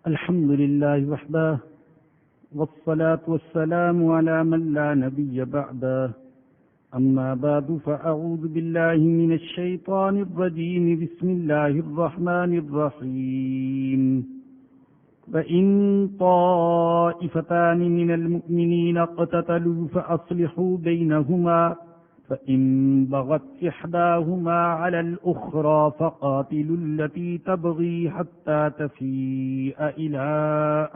الحمد لله وحده والصلاة والسلام على من لا نبي بعده أما بعد فأعوذ بالله من الشيطان الرجيم بسم الله الرحمن الرحيم وإن طائفتان من المؤمنين اقتتلوا فأصلحوا بينهما فإن بغت إحداهما على الأخرى فقاتلوا التي تبغي حتى تفيء إلى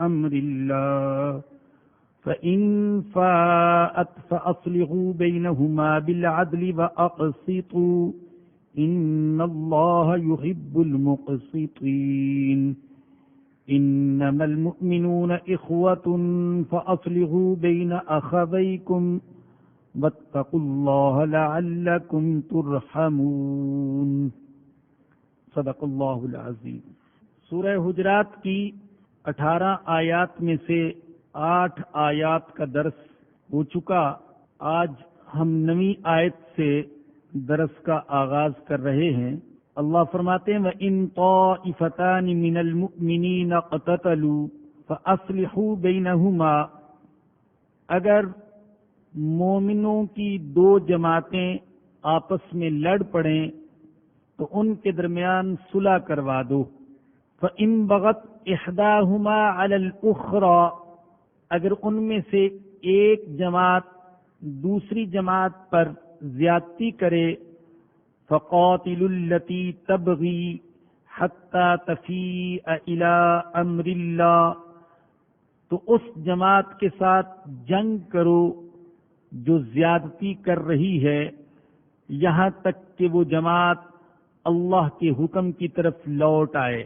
أمر الله فإن فاءت فأصلحوا بينهما بالعدل وأقسطوا إن الله يحب المقسطين إنما المؤمنون إخوة فأصلحوا بين أخويكم واتقوا الله لعلكم ترحمون صدق اللہ العظیم۔ سورہ حجرات کی 18 آیات میں سے 8 آیات کا درس ہو چکا۔ آج ہم 9ویں آیت سے درس کا آغاز کر رہے ہیں۔ اللہ فرماتے ہیں وَإِن طَائِفَتَانِ مِنَ الْمُؤْمِنِينَ اقْتَتَلُوا فَأَصْلِحُوا بَيْنَهُمَا، اگر مومنوں کی 2 جماعتیں آپس میں لڑ پڑیں تو ان کے درمیان صلح کروا دو۔ فَإِن بَغَتْ إِحْدَاهُمَا عَلَى الْأُخْرَى، اگر ان میں سے ایک جماعت دوسری جماعت پر زیادتی کرے فَقَاتِلُوا الَّتِي تَبْغِي حَتَّى تَفِيءَ إِلَى أَمْرِ اللَّهِ، تو اس جماعت کے ساتھ جنگ کرو جو زیادتی کر رہی ہے یہاں تک کہ وہ جماعت اللہ کے حکم کی طرف لوٹ آئے۔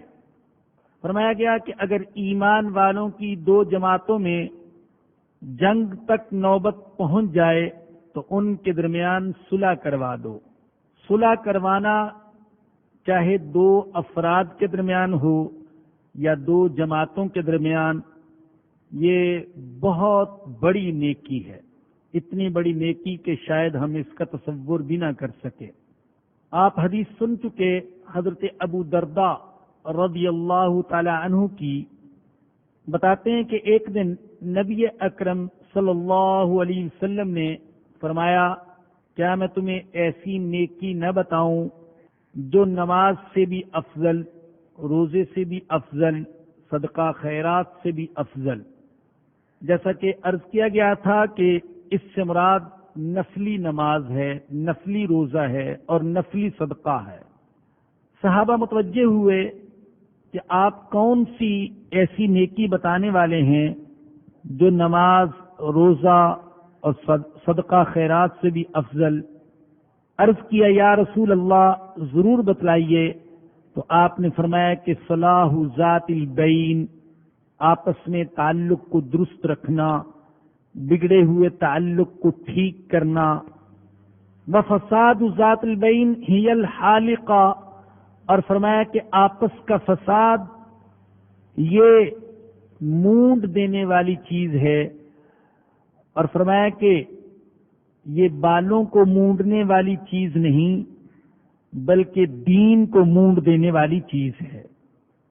فرمایا گیا کہ اگر ایمان والوں کی 2 جماعتوں میں جنگ تک نوبت پہنچ جائے تو ان کے درمیان صلح کروا دو۔ صلح کروانا چاہے 2 افراد کے درمیان ہو یا 2 جماعتوں کے درمیان، یہ بہت بڑی نیکی ہے، اتنی بڑی نیکی کہ شاید ہم اس کا تصور بھی نہ کر سکے۔ آپ حدیث سن چکے حضرت ابو درداء رضی اللہ تعالی عنہ کی، بتاتے ہیں کہ ایک دن نبی اکرم صلی اللہ علیہ وسلم نے فرمایا کیا میں تمہیں ایسی نیکی نہ بتاؤں جو نماز سے بھی افضل، روزے سے بھی افضل، صدقہ خیرات سے بھی افضل۔ جیسا کہ عرض کیا گیا تھا کہ اس سے مراد نفلی نماز ہے، نفلی روزہ ہے اور نفلی صدقہ ہے۔ صحابہ متوجہ ہوئے کہ آپ کون سی ایسی نیکی بتانے والے ہیں جو نماز، روزہ اور صدقہ خیرات سے بھی افضل۔ عرض کیا یا رسول اللہ ضرور بتلائیے، تو آپ نے فرمایا کہ صلاح ذات البین، آپس میں تعلق کو درست رکھنا، بگڑے ہوئے تعلق کو ٹھیک کرنا، وفساد ذات البین ہی الحالقہ، اور فرمایا کہ آپس کا فساد یہ مونڈ دینے والی چیز ہے، اور فرمایا کہ یہ بالوں کو مونڈنے والی چیز نہیں بلکہ دین کو مونڈ دینے والی چیز ہے۔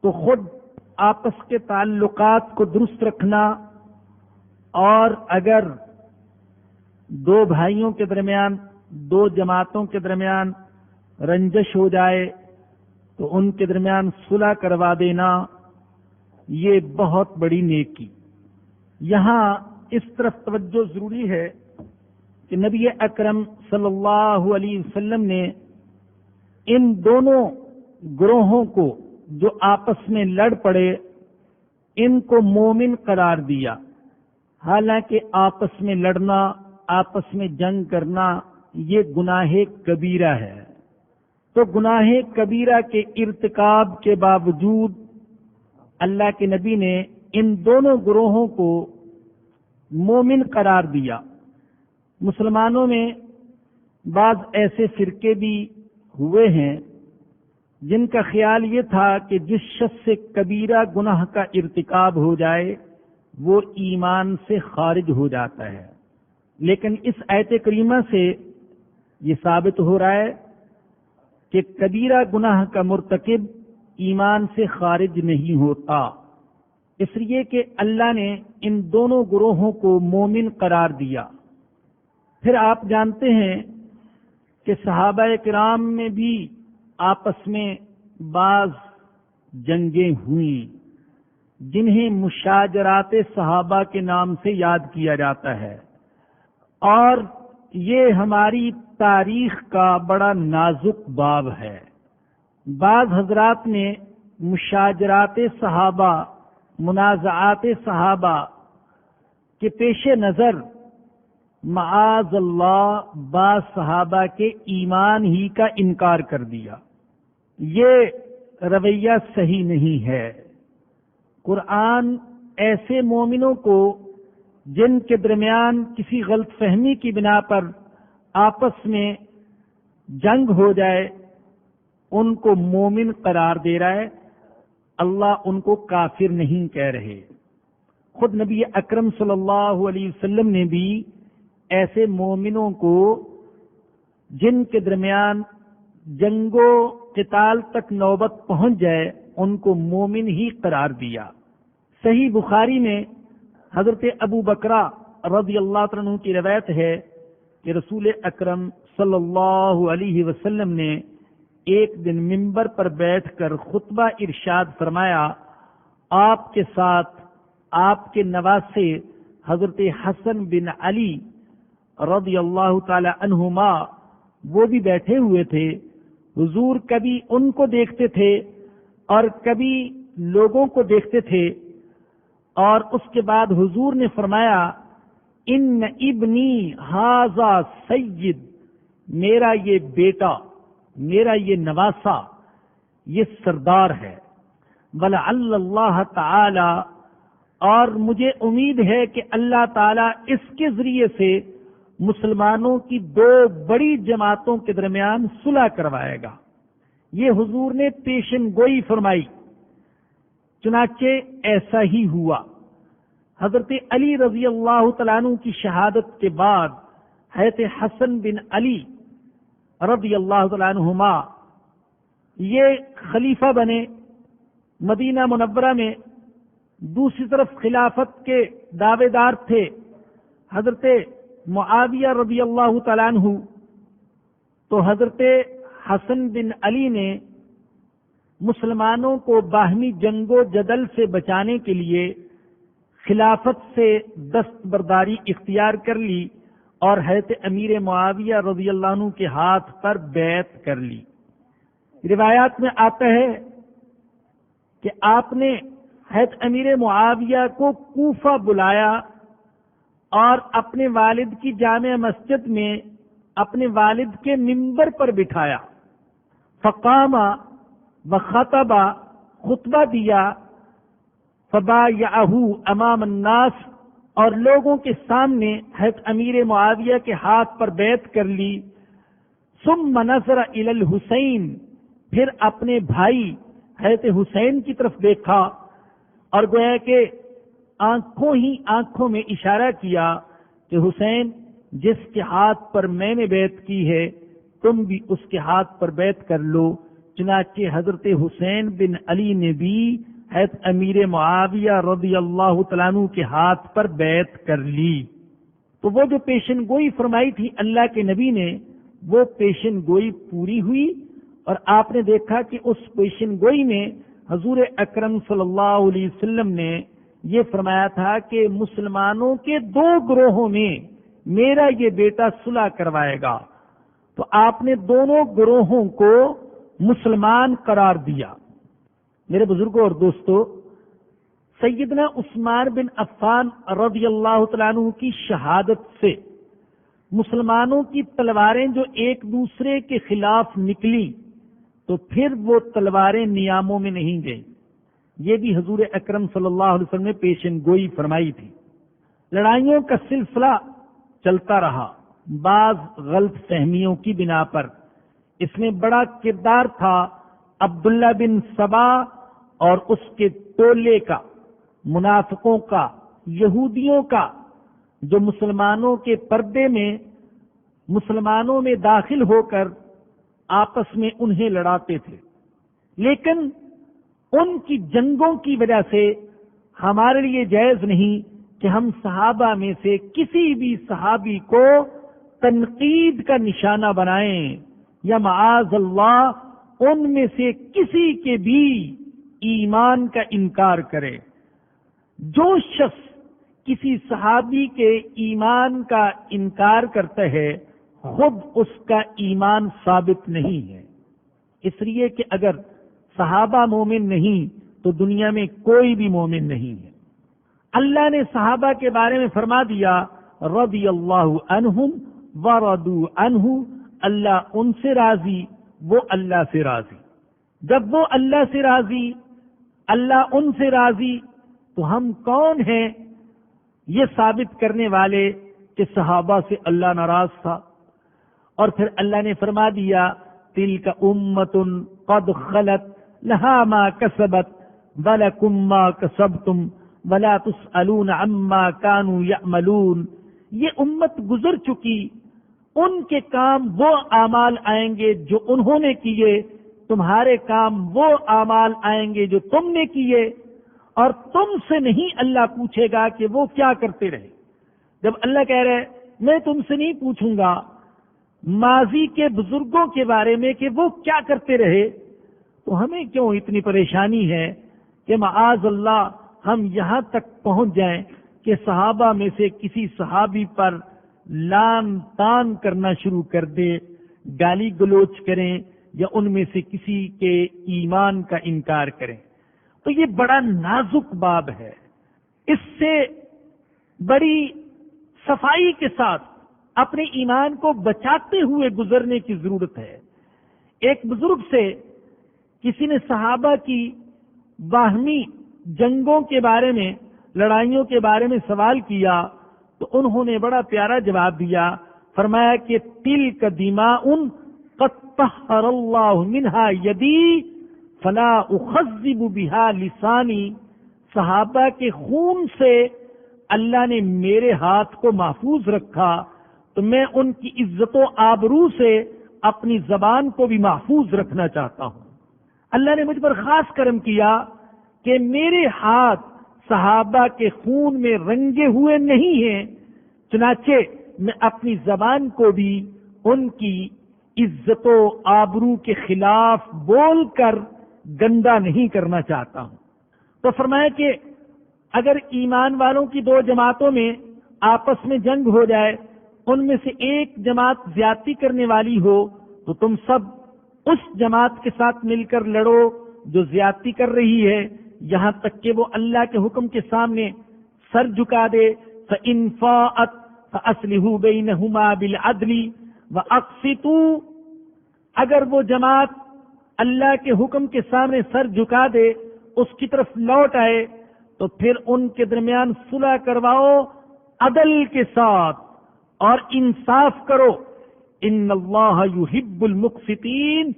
تو خود آپس کے تعلقات کو درست رکھنا، اور اگر 2 بھائیوں کے درمیان، 2 جماعتوں کے درمیان رنجش ہو جائے تو ان کے درمیان صلح کروا دینا، یہ بہت بڑی نیکی۔ یہاں اس طرف توجہ ضروری ہے کہ نبی اکرم صلی اللہ علیہ وسلم نے ان دونوں گروہوں کو جو آپس میں لڑ پڑے ان کو مومن قرار دیا، حالانکہ آپس میں لڑنا، آپس میں جنگ کرنا یہ گناہ کبیرہ ہے۔ تو گناہ کبیرہ کے ارتکاب کے باوجود اللہ کے نبی نے ان دونوں گروہوں کو مومن قرار دیا۔ مسلمانوں میں بعض ایسے فرقے بھی ہوئے ہیں جن کا خیال یہ تھا کہ جس شخص سے کبیرہ گناہ کا ارتکاب ہو جائے وہ ایمان سے خارج ہو جاتا ہے، لیکن اس آیت کریمہ سے یہ ثابت ہو رہا ہے کہ کبیرہ گناہ کا مرتکب ایمان سے خارج نہیں ہوتا، اس لیے کہ اللہ نے ان دونوں گروہوں کو مومن قرار دیا۔ پھر آپ جانتے ہیں کہ صحابہ کرام میں بھی آپس میں بعض جنگیں ہوئیں جنہیں مشاجرات صحابہ کے نام سے یاد کیا جاتا ہے، اور یہ ہماری تاریخ کا بڑا نازک باب ہے۔ بعض حضرات نے مشاجرات صحابہ، منازعات صحابہ کے پیش نظر معاذ اللہ بعض صحابہ کے ایمان ہی کا انکار کر دیا۔ یہ رویہ صحیح نہیں ہے۔ قرآن ایسے مومنوں کو جن کے درمیان کسی غلط فہمی کی بنا پر آپس میں جنگ ہو جائے ان کو مومن قرار دے رہا ہے، اللہ ان کو کافر نہیں کہہ رہے۔ خود نبی اکرم صلی اللہ علیہ وسلم نے بھی ایسے مومنوں کو جن کے درمیان جنگ و قتال تک نوبت پہنچ جائے ان کو مومن ہی قرار دیا۔ صحیح بخاری میں حضرت ابو بکرہ رضی اللہ عنہ کی روایت ہے کہ رسول اکرم صلی اللہ علیہ وسلم نے ایک دن منبر پر بیٹھ کر خطبہ ارشاد فرمایا، آپ کے ساتھ آپ کے نواسے حضرت حسن بن علی رضی اللہ تعالی عنہما وہ بھی بیٹھے ہوئے تھے۔ حضور کبھی ان کو دیکھتے تھے اور کبھی لوگوں کو دیکھتے تھے، اور اس کے بعد حضور نے فرمایا، ان ابنی ھذا سید، میرا یہ بیٹا، میرا یہ نواسا یہ سردار ہے، ولعل اللہ تعالی، اور مجھے امید ہے کہ اللہ تعالی اس کے ذریعے سے مسلمانوں کی دو بڑی جماعتوں کے درمیان صلح کروائے گا۔ یہ حضور نے پیشن گوئی فرمائی، چنانچہ ایسا ہی ہوا۔ حضرت علی رضی اللہ تعالیٰ عنہ کی شہادت کے بعد حضرت حسن بن علی رضی اللہ تعالیٰ عنہما یہ خلیفہ بنے مدینہ منورہ میں۔ دوسری طرف خلافت کے دعوے دار تھے حضرت معاویہ رضی اللہ تعالیٰ عنہ، تو حضرت حسن بن علی نے مسلمانوں کو باہمی جنگ و جدل سے بچانے کے لیے خلافت سے دستبرداری اختیار کر لی اور حضرت امیر معاویہ رضی اللہ عنہ کے ہاتھ پر بیعت کر لی۔ روایات میں آتا ہے کہ آپ نے حضرت امیر معاویہ کو کوفہ بلایا اور اپنے والد کی جامع مسجد میں اپنے والد کے منبر پر بٹھایا، فقام وخطب، خطبہ دیا، فبایعہ امام الناس، اور لوگوں کے سامنے حضرت امیر معاویہ کے ہاتھ پر بیعت کر لی۔ ثم نظر الی الحسین، پھر اپنے بھائی حضرت حسین کی طرف دیکھا اور گویا کہ آنکھوں ہی آنکھوں میں اشارہ کیا کہ حسین، جس کے ہاتھ پر میں نے بیعت کی ہے تم بھی اس کے ہاتھ پر بیعت کر لو۔ چنانچہ حضرت حسین بن علی نے بھی حضرت امیر معاویہ رضی اللہ تعالیٰ عنہ کے ہاتھ پر بیعت کر لی۔ تو وہ جو پیشن گوئی فرمائی تھی اللہ کے نبی نے، وہ پیشن گوئی پوری ہوئی، اور آپ نے دیکھا کہ اس پیشن گوئی میں حضور اکرم صلی اللہ علیہ وسلم نے یہ فرمایا تھا کہ مسلمانوں کے دو گروہوں میں میرا یہ بیٹا صلح کروائے گا۔ تو آپ نے دونوں گروہوں کو مسلمان قرار دیا۔ میرے بزرگوں اور دوستو، سیدنا عثمان بن عفان رضی اللہ تعالیٰ عنہ کی شہادت سے مسلمانوں کی تلواریں جو ایک دوسرے کے خلاف نکلی تو پھر وہ تلواریں نیاموں میں نہیں گئیں۔ یہ بھی حضور اکرم صلی اللہ علیہ وسلم نے پیشن گوئی فرمائی تھی۔ لڑائیوں کا سلسلہ چلتا رہا بعض غلط فہمیوں کی بنا پر۔ اس میں بڑا کردار تھا عبداللہ بن سبا اور اس کے ٹولے کا، منافقوں کا، یہودیوں کا، جو مسلمانوں کے پردے میں مسلمانوں میں داخل ہو کر آپس میں انہیں لڑاتے تھے، لیکن ان کی جنگوں کی وجہ سے ہمارے لیے جائز نہیں کہ ہم صحابہ میں سے کسی بھی صحابی کو تنقید کا نشانہ بنائیں یا معاذ اللہ ان میں سے کسی کے بھی ایمان کا انکار کرے۔ جو شخص کسی صحابی کے ایمان کا انکار کرتا ہے خود اس کا ایمان ثابت نہیں ہے، اس لیے کہ اگر صحابہ مومن نہیں تو دنیا میں کوئی بھی مومن نہیں ہے۔ اللہ نے صحابہ کے بارے میں فرما دیا رضی اللہ عنہم ورضوا عنہ، اللہ ان سے راضی وہ اللہ سے راضی۔ جب وہ اللہ سے راضی اللہ ان سے راضی تو ہم کون ہیں یہ ثابت کرنے والے کہ صحابہ سے اللہ ناراض تھا؟ اور پھر اللہ نے فرما دیا تلک امۃ قد خلت لها ما کسبت ولکم ما کسبتم ولا تسألون عما كانوا يعملون، یہ امت گزر چکی، ان کے کام وہ اعمال آئیں گے جو انہوں نے کیے، تمہارے کام وہ اعمال آئیں گے جو تم نے کیے، اور تم سے نہیں اللہ پوچھے گا کہ وہ کیا کرتے رہے۔ جب اللہ کہہ رہے میں تم سے نہیں پوچھوں گا ماضی کے بزرگوں کے بارے میں کہ وہ کیا کرتے رہے، تو ہمیں کیوں اتنی پریشانی ہے کہ معاذ اللہ ہم یہاں تک پہنچ جائیں کہ صحابہ میں سے کسی صحابی پر لان تان کرنا شروع کر دے، گالی گلوچ کریں یا ان میں سے کسی کے ایمان کا انکار کریں۔ تو یہ بڑا نازک باب ہے، اس سے بڑی صفائی کے ساتھ اپنے ایمان کو بچاتے ہوئے گزرنے کی ضرورت ہے۔ ایک بزرگ سے کسی نے صحابہ کی باہمی جنگوں کے بارے میں، لڑائیوں کے بارے میں سوال کیا تو انہوں نے بڑا پیارا جواب دیا، فرمایا کہ تلک دماء قد طہر اللہ منہا یدی فلا اخذب بہا لسانی، صحابہ کے خون سے اللہ نے میرے ہاتھ کو محفوظ رکھا تو میں ان کی عزت و آبرو سے اپنی زبان کو بھی محفوظ رکھنا چاہتا ہوں۔ اللہ نے مجھ پر خاص کرم کیا کہ میرے ہاتھ صحابہ کے خون میں رنگے ہوئے نہیں ہیں، چنانچہ میں اپنی زبان کو بھی ان کی عزت و آبرو کے خلاف بول کر گندا نہیں کرنا چاہتا ہوں۔ تو فرمایا کہ اگر ایمان والوں کی دو جماعتوں میں آپس میں جنگ ہو جائے، ان میں سے ایک جماعت زیادتی کرنے والی ہو تو تم سب اس جماعت کے ساتھ مل کر لڑو جو زیادتی کر رہی ہے، یہاں تک کہ وہ اللہ کے حکم کے سامنے سر جھکا دے۔ فَإِن فَاءَتْ فَأَصْلِحُوا بَيْنَهُمَا بِالْعَدْلِ وَأَقْسِطُوا، اگر وہ جماعت اللہ کے حکم کے سامنے سر جھکا دے، اس کی طرف لوٹ آئے تو پھر ان کے درمیان صلح کرواؤ عدل کے ساتھ اور انصاف کرو۔ ان اللہ یحب المقسطین،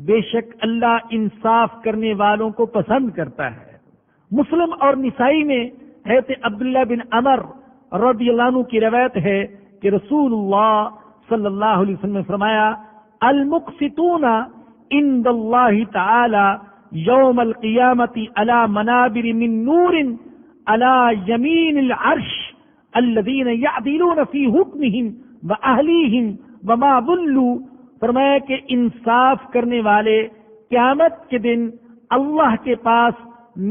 بے شک اللہ انصاف کرنے والوں کو پسند کرتا ہے۔ مسلم اور نسائی میں حضرت عبداللہ بن عمر رضی اللہ عنہ کی روایت ہے کہ رسول اللہ صلی اللہ علیہ وسلم نے فرمایا المقسطون عند اللہ تعالی یوم القیامت علی منابر من نور علی یمین العرش الذین یعدلون فی حکمہم واہلیہم وما ولوا، فرمایا کہ انصاف کرنے والے قیامت کے دن اللہ کے پاس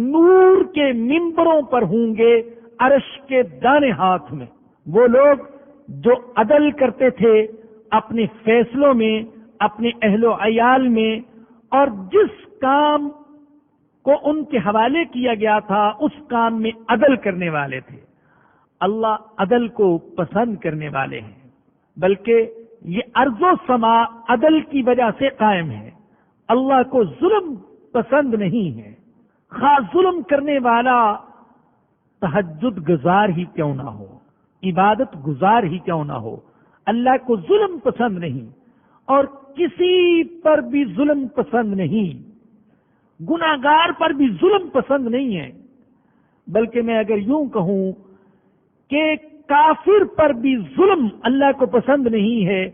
نور کے ممبروں پر ہوں گے، عرش کے دانے ہاتھ میں۔ وہ لوگ جو عدل کرتے تھے اپنے فیصلوں میں، اپنے اہل و عیال میں، اور جس کام کو ان کے حوالے کیا گیا تھا اس کام میں عدل کرنے والے تھے۔ اللہ عدل کو پسند کرنے والے ہیں، بلکہ یہ ارض و سما عدل کی وجہ سے قائم ہے۔ اللہ کو ظلم پسند نہیں ہے، خواہ ظلم کرنے والا تہجد گزار ہی کیوں نہ ہو، عبادت گزار ہی کیوں نہ ہو، اللہ کو ظلم پسند نہیں، اور کسی پر بھی ظلم پسند نہیں، گناہگار پر بھی ظلم پسند نہیں ہے۔ بلکہ میں اگر یوں کہوں کہ کافر پر بھی ظلم اللہ کو پسند نہیں ہے،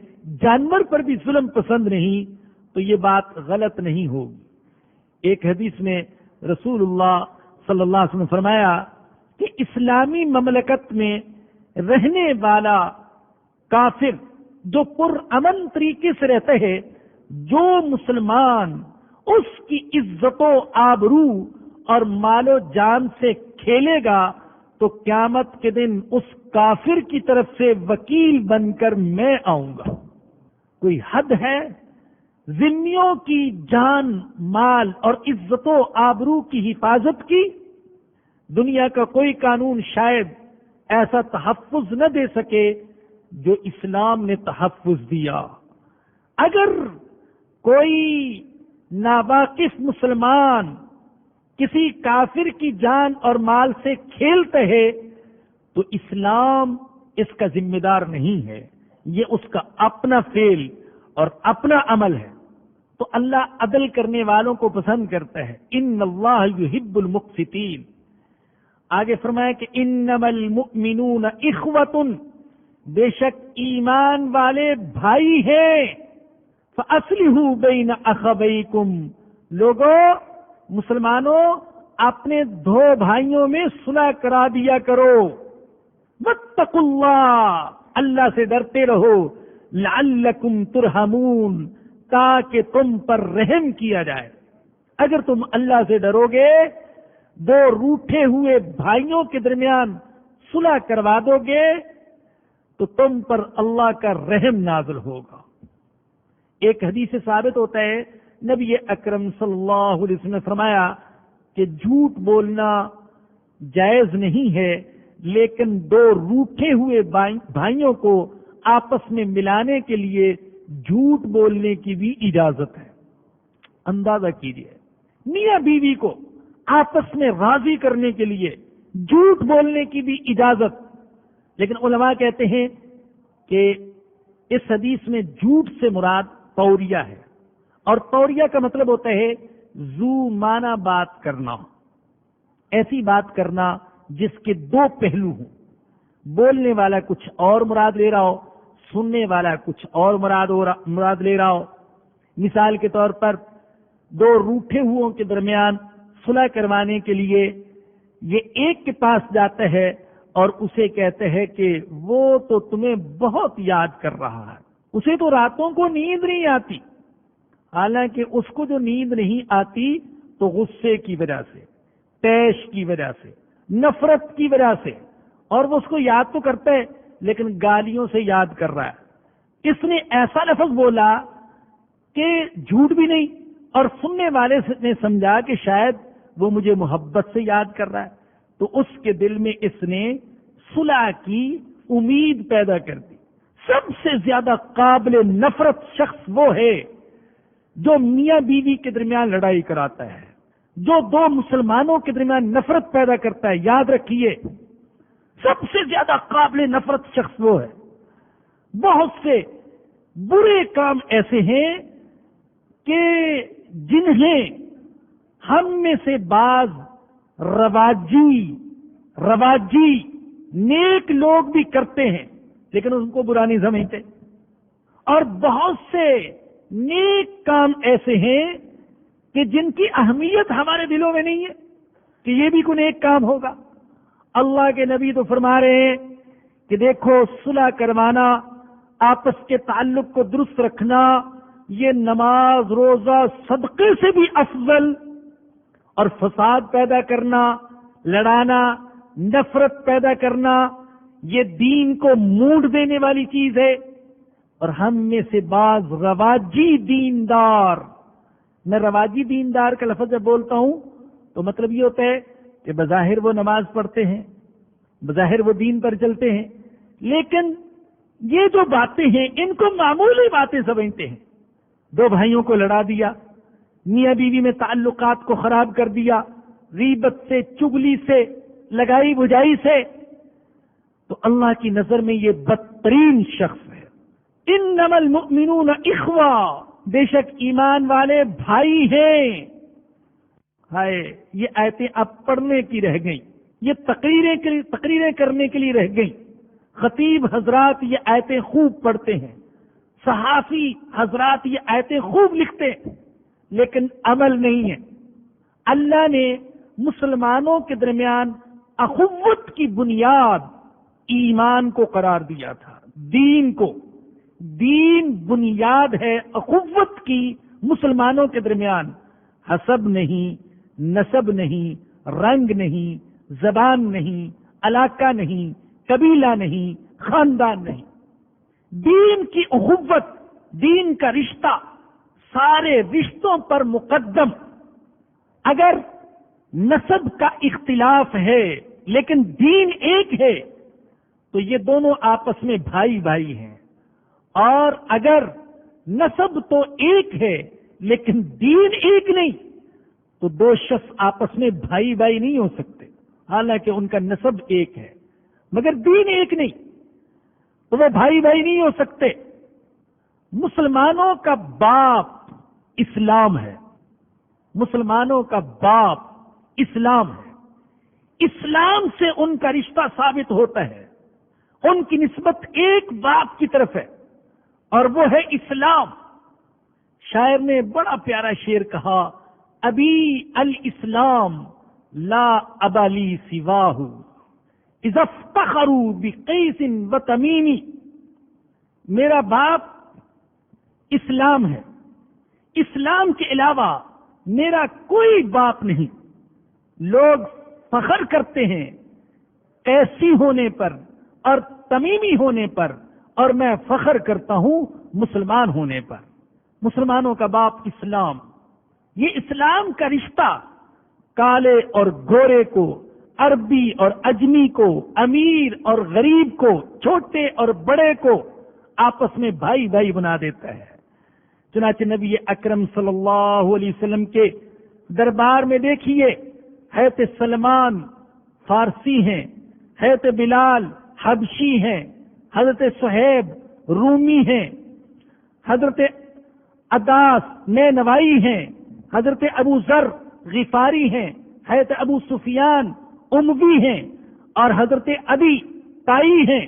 جانور پر بھی ظلم پسند نہیں، تو یہ بات غلط نہیں ہوگی۔ ایک حدیث میں رسول اللہ صلی اللہ علیہ وسلم نے فرمایا کہ اسلامی مملکت میں رہنے والا کافر جو پرامن طریقے سے رہتا ہے، جو مسلمان اس کی عزت و آبرو اور مال و جان سے کھیلے گا تو قیامت کے دن اس کافر کی طرف سے وکیل بن کر میں آؤں گا۔ کوئی حد ہے؟ ذمیوں کی جان، مال اور عزت و آبرو کی حفاظت کی دنیا کا کوئی قانون شاید ایسا تحفظ نہ دے سکے جو اسلام نے تحفظ دیا۔ اگر کوئی ناواقف مسلمان کسی کافر کی جان اور مال سے کھیلتا ہے تو اسلام اس کا ذمہ دار نہیں ہے، یہ اس کا اپنا فعل اور اپنا عمل ہے۔ تو اللہ عدل کرنے والوں کو پسند کرتا ہے۔ ان اللہ یحب المقسطین۔ آگے فرمایا کہ انما المؤمنون اخوۃ، بے شک ایمان والے بھائی ہیں۔ فاصلحوا بین اخویکم، لوگوں مسلمانوں اپنے دو بھائیوں میں صلح کرا دیا کرو۔ واتقوا اللہ، اللہ سے ڈرتے رہو۔ لعلکم ترحمون، تاکہ تم پر رحم کیا جائے۔ اگر تم اللہ سے ڈرو گے، دو روٹھے ہوئے بھائیوں کے درمیان صلح کروا دو گے تو تم پر اللہ کا رحم نازل ہوگا۔ ایک حدیث سے ثابت ہوتا ہے، نبی اکرم صلی اللہ علیہ وسلم نے فرمایا کہ جھوٹ بولنا جائز نہیں ہے، لیکن دو روٹھے ہوئے بھائیوں کو آپس میں ملانے کے لیے جھوٹ بولنے کی بھی اجازت ہے۔ اندازہ کیجیے، میاں بیوی کو آپس میں راضی کرنے کے لیے جھوٹ بولنے کی بھی اجازت، لیکن علماء کہتے ہیں کہ اس حدیث میں جھوٹ سے مراد توریہ ہے، اور توریہ کا مطلب ہوتا ہے ذو معنی بات کرنا، ایسی بات کرنا جس کے دو پہلو ہوں، بولنے والا کچھ اور مراد لے رہا ہو، سننے والا کچھ اور مراد لے رہا ہو۔ مثال کے طور پر دو روٹھے ہوئوں کے درمیان صلح کروانے کے لیے یہ ایک کے پاس جاتا ہے اور اسے کہتے ہیں کہ وہ تو تمہیں بہت یاد کر رہا ہے، اسے تو راتوں کو نیند نہیں آتی، حالانکہ اس کو جو نیند نہیں آتی تو غصے کی وجہ سے، طیش کی وجہ سے، نفرت کی وجہ سے، اور وہ اس کو یاد تو کرتا ہے لیکن گالیوں سے یاد کر رہا ہے۔ اس نے ایسا لفظ بولا کہ جھوٹ بھی نہیں، اور سننے والے نے سمجھا کہ شاید وہ مجھے محبت سے یاد کر رہا ہے، تو اس کے دل میں اس نے صلح کی امید پیدا کر دی۔ سب سے زیادہ قابل نفرت شخص وہ ہے جو میاں بیوی کے درمیان لڑائی کراتا ہے، جو دو مسلمانوں کے درمیان نفرت پیدا کرتا ہے۔ یاد رکھیے، سب سے زیادہ قابل نفرت شخص وہ ہے۔ بہت سے برے کام ایسے ہیں کہ جنہیں ہم میں سے بعض رواجی نیک لوگ بھی کرتے ہیں لیکن ان کو برا نہیں سمجھتے، اور بہت سے نیک کام ایسے ہیں کہ جن کی اہمیت ہمارے دلوں میں نہیں ہے کہ یہ بھی کوئی نیک کام ہوگا۔ اللہ کے نبی تو فرما رہے ہیں کہ دیکھو، صلح کروانا، آپس کے تعلق کو درست رکھنا، یہ نماز، روزہ، صدقے سے بھی افضل، اور فساد پیدا کرنا، لڑانا، نفرت پیدا کرنا، یہ دین کو موڑ دینے والی چیز ہے۔ اور ہم میں سے بعض رواجی دیندار، میں رواجی دیندار کا لفظ جب بولتا ہوں تو مطلب یہ ہوتا ہے کہ بظاہر وہ نماز پڑھتے ہیں، بظاہر وہ دین پر چلتے ہیں، لیکن یہ جو باتیں ہیں ان کو معمولی باتیں سمجھتے ہیں۔ دو بھائیوں کو لڑا دیا، میاں بیوی میں تعلقات کو خراب کر دیا، غیبت سے، چگلی سے، لگائی بجائی سے، تو اللہ کی نظر میں یہ بدترین شخص ہے۔ انما المؤمنون اخوہ، بے شک ایمان والے بھائی ہیں۔ ہائے، یہ آیتیں اب پڑھنے کی رہ گئیں، یہ تقریریں کرنے کے لیے رہ گئیں۔ خطیب حضرات یہ آیتیں خوب پڑھتے ہیں، صحافی حضرات یہ آیتیں خوب لکھتے ہیں، لیکن عمل نہیں ہے۔ اللہ نے مسلمانوں کے درمیان اخوت کی بنیاد ایمان کو قرار دیا تھا، دین کو۔ دین بنیاد ہے اخوت کی مسلمانوں کے درمیان، حسب نہیں، نسب نہیں، رنگ نہیں، زبان نہیں، علاقہ نہیں، قبیلہ نہیں، خاندان نہیں۔ دین کی اخوت، دین کا رشتہ سارے رشتوں پر مقدم۔ اگر نسب کا اختلاف ہے لیکن دین ایک ہے تو یہ دونوں آپس میں بھائی بھائی ہیں، اور اگر نسب تو ایک ہے لیکن دین ایک نہیں تو دو شخص آپس میں بھائی بھائی نہیں ہو سکتے، حالانکہ ان کا نسب ایک ہے مگر دین ایک نہیں تو وہ بھائی بھائی نہیں ہو سکتے۔ مسلمانوں کا باپ اسلام ہے، مسلمانوں کا باپ اسلام ہے، اسلام سے ان کا رشتہ ثابت ہوتا ہے، ان کی نسبت ایک باپ کی طرف ہے اور وہ ہے اسلام۔ شاعر نے بڑا پیارا شعر کہا، ابی الاسلام لا ابا لی سواہ اذا افتخروا بقیس وتمیم۔ میرا باپ اسلام ہے، اسلام کے علاوہ میرا کوئی باپ نہیں۔ لوگ فخر کرتے ہیں قیسی ہونے پر اور تمیمی ہونے پر، اور میں فخر کرتا ہوں مسلمان ہونے پر۔ مسلمانوں کا باپ اسلام۔ یہ اسلام کا رشتہ کالے اور گورے کو، عربی اور اجمی کو، امیر اور غریب کو، چھوٹے اور بڑے کو آپس میں بھائی بھائی بنا دیتا ہے۔ چنانچہ نبی اکرم صلی اللہ علیہ وسلم کے دربار میں دیکھیے، حضرت سلمان فارسی ہیں، حضرت بلال حبشی ہیں، حضرت صہیب رومی ہیں، حضرت عداس نینوائی ہیں، حضرت ابو ذر غفاری ہیں، حضرت ابو سفیان اموی ہیں اور حضرت ابی تائی ہیں،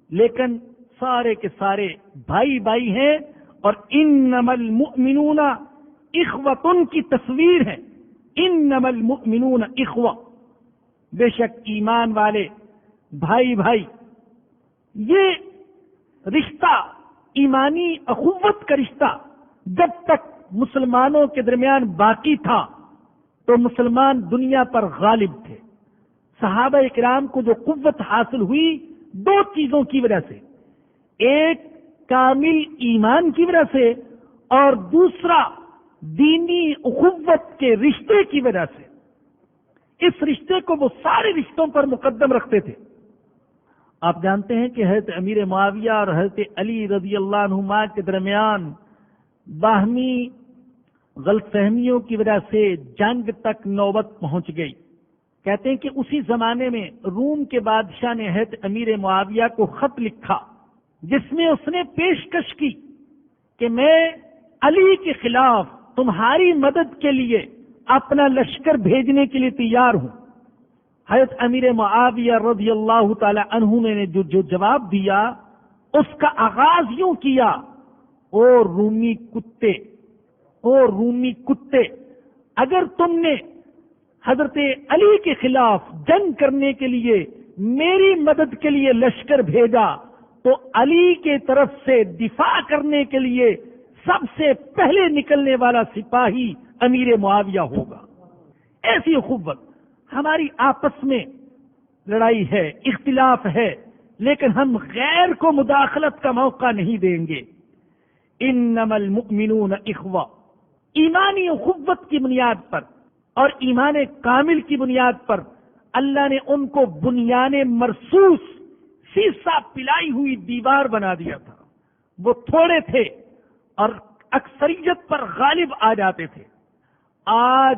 لیکن سارے کے سارے بھائی بھائی ہیں۔ اور انما المؤمنون اخوۃ کی تصویر ہے، انما المؤمنون اخوہ، بے شک ایمان والے بھائی بھائی۔ یہ رشتہ ایمانی اخوت کا رشتہ جب تک مسلمانوں کے درمیان باقی تھا تو مسلمان دنیا پر غالب تھے۔ صحابہ اکرام کو جو قوت حاصل ہوئی دو چیزوں کی وجہ سے، ایک کامل ایمان کی وجہ سے اور دوسرا دینی اخوت کے رشتے کی وجہ سے۔ اس رشتے کو وہ سارے رشتوں پر مقدم رکھتے تھے۔ آپ جانتے ہیں کہ حضرت امیر معاویہ اور حضرت علی رضی اللہ عنہما کے درمیان باہمی غلط فہمیوں کی وجہ سے جنگ تک نوبت پہنچ گئی۔ کہتے ہیں کہ اسی زمانے میں روم کے بادشاہ نے حضرت امیر معاویہ کو خط لکھا جس میں اس نے پیشکش کی کہ میں علی کے خلاف تمہاری مدد کے لیے اپنا لشکر بھیجنے کے لیے تیار ہوں۔ حضرت امیر معاویہ رضی اللہ تعالی عنہ نے جو جواب دیا اس کا آغاز یوں کیا، او رومی کتے، او رومی کتے، اگر تم نے حضرت علی کے خلاف جنگ کرنے کے لیے میری مدد کے لیے لشکر بھیجا تو علی کے طرف سے دفاع کرنے کے لیے سب سے پہلے نکلنے والا سپاہی امیر معاویہ ہوگا۔ ایسی اخوت ہماری آپس میں لڑائی ہے، اختلاف ہے، لیکن ہم غیر کو مداخلت کا موقع نہیں دیں گے۔ انما المؤمنون اخوہ، ایمانی اخوت کی بنیاد پر اور ایمان کامل کی بنیاد پر اللہ نے ان کو بنیان مرصوص سیسا پلائی ہوئی دیوار بنا دیا تھا۔ وہ تھوڑے تھے اور اکثریت پر غالب آ جاتے تھے۔ آج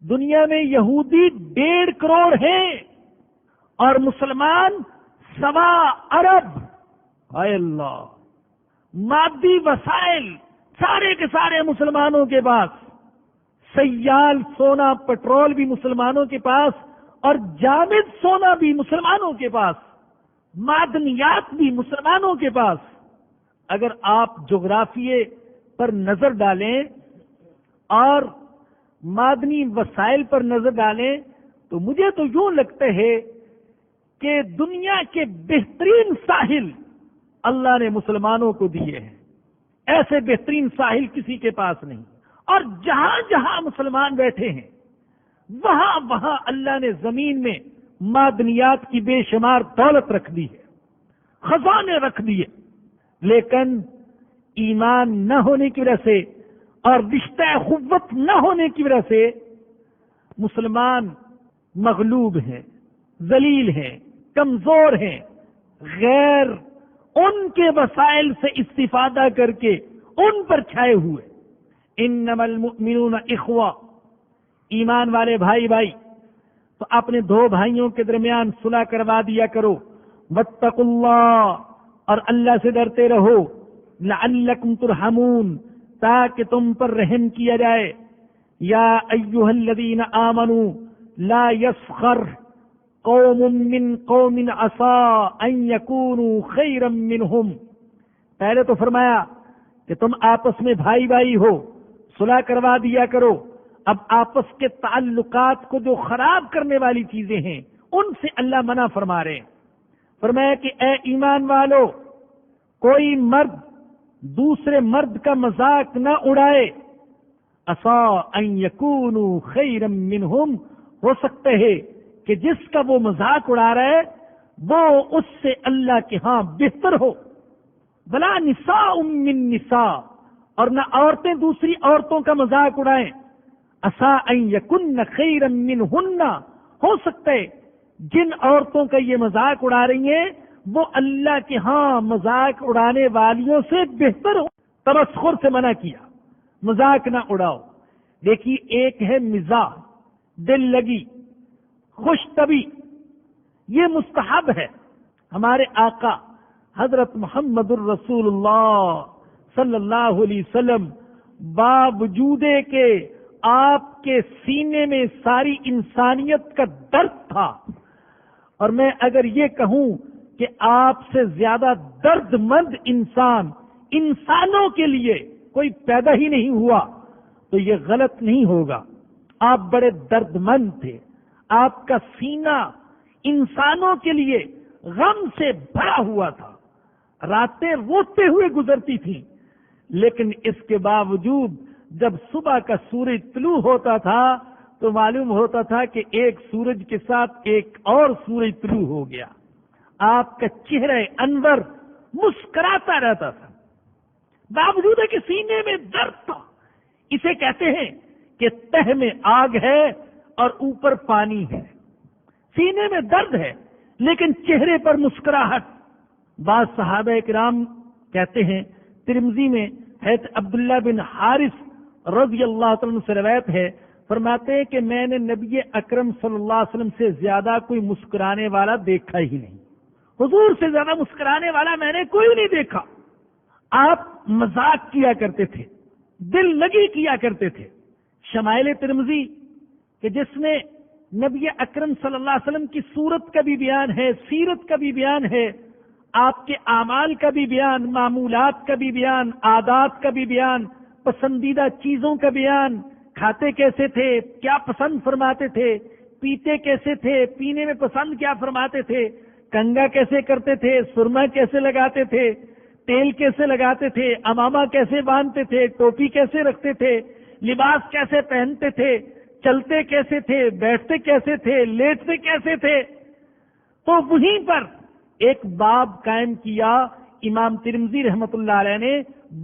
دنیا میں یہودی 1.5 کروڑ ہیں اور مسلمان 1.25 ارب۔ اے اللہ، مادی وسائل سارے کے سارے مسلمانوں کے پاس، سیال سونا پٹرول بھی مسلمانوں کے پاس اور جامد سونا بھی مسلمانوں کے پاس، معدنیات بھی مسلمانوں کے پاس۔ اگر آپ جغرافیے پر نظر ڈالیں اور معدنی وسائل پر نظر ڈالیں تو مجھے تو یوں لگتا ہے کہ دنیا کے بہترین ساحل اللہ نے مسلمانوں کو دیے ہیں، ایسے بہترین ساحل کسی کے پاس نہیں، اور جہاں جہاں مسلمان بیٹھے ہیں وہاں وہاں اللہ نے زمین میں معدنیات کی بے شمار دولت رکھ دی ہے، خزانے رکھ دیے، لیکن ایمان نہ ہونے کی وجہ سے اور رشتہ اخوت نہ ہونے کی وجہ سے مسلمان مغلوب ہیں، ذلیل ہیں، کمزور ہیں، غیر ان کے وسائل سے استفادہ کر کے ان پر چھائے ہوئے۔ انما المؤمنون اخوہ، ایمان والے بھائی بھائی، تو اپنے دو بھائیوں کے درمیان صلح کروا دیا کرو۔ واتقوا اللہ، اور اللہ سے ڈرتے رہو، لعلکم ترحمون، تاکہ تم پر رحم کیا جائے۔ یا ایھا الذین آمنوا لا یسخر قوم من قوم عسى ان یکونوا خیرا منہم، پہلے تو فرمایا کہ تم آپس میں بھائی بھائی ہو، صلح کروا دیا کرو۔ اب آپس کے تعلقات کو جو خراب کرنے والی چیزیں ہیں ان سے اللہ منع فرما رہے ہیں۔ فرمایا کہ اے ایمان والو، کوئی مرد دوسرے مرد کا مذاق نہ اڑائے، عسى ان یکونوا خیرا منہم، ہو سکتا ہے کہ جس کا وہ مذاق اڑا رہا ہے وہ اس سے اللہ کے ہاں بہتر ہو۔ بلا نساء من نساء، اور نہ عورتیں دوسری عورتوں کا مذاق اڑائیں۔ عسى ان یکن خیرا منہن، ہو سکتا ہے جن عورتوں کا یہ مذاق اڑا رہی ہیں وہ اللہ کے ہاں مذاق اڑانے والیوں سے بہتر ہو۔ تمسخر سے منع کیا، مذاق نہ اڑاؤ۔ دیکھیے، ایک ہے مزاح، دل لگی، خوش طبی، یہ مستحب ہے۔ ہمارے آقا حضرت محمد الرسول اللہ صلی اللہ علیہ وسلم باوجود کہ آپ کے سینے میں ساری انسانیت کا درد تھا، اور میں اگر یہ کہوں کہ آپ سے زیادہ درد مند انسان انسانوں کے لیے کوئی پیدا ہی نہیں ہوا تو یہ غلط نہیں ہوگا۔ آپ بڑے درد مند تھے، آپ کا سینہ انسانوں کے لیے غم سے بھرا ہوا تھا، راتیں روتے ہوئے گزرتی تھیں، لیکن اس کے باوجود جب صبح کا سورج طلوع ہوتا تھا تو معلوم ہوتا تھا کہ ایک سورج کے ساتھ ایک اور سورج طلوع ہو گیا۔ آپ کا چہرہ انور مسکراتا رہتا تھا، باوجود کہ سینے میں درد تھا۔ اسے کہتے ہیں کہ تہ میں آگ ہے اور اوپر پانی ہے، سینے میں درد ہے لیکن چہرے پر مسکراہٹ۔ بعض صحابہ کرام کہتے ہیں، ترمذی میں حضرت عبداللہ بن حارث رضی اللہ عنہ سے روایت ہے، فرماتے ہیں کہ میں نے نبی اکرم صلی اللہ علیہ وسلم سے زیادہ کوئی مسکرانے والا دیکھا ہی نہیں، حضور سے زیادہ مسکرانے والا میں نے کوئی نہیں دیکھا۔ آپ مذاق کیا کرتے تھے، دل لگی کیا کرتے تھے۔ شمائل ترمذی کہ جس میں نبی اکرم صلی اللہ علیہ وسلم کی صورت کا بھی بیان ہے، سیرت کا بھی بیان ہے، آپ کے اعمال کا بھی بیان، معمولات کا بھی بیان، عادات کا بھی بیان، پسندیدہ چیزوں کا بیان، کھاتے کیسے تھے، کیا پسند فرماتے تھے، پیتے کیسے تھے، پینے میں پسند کیا فرماتے تھے، کنگا کیسے کرتے تھے، سرما کیسے لگاتے تھے، تیل کیسے لگاتے تھے، امامہ کیسے باندھتے تھے، ٹوپی کیسے رکھتے تھے، لباس کیسے پہنتے تھے، چلتے کیسے تھے، بیٹھتے کیسے تھے، لیٹتے کیسے تھے، تو وہیں پر ایک باب قائم کیا امام ترمذی رحمت اللہ علیہ نے،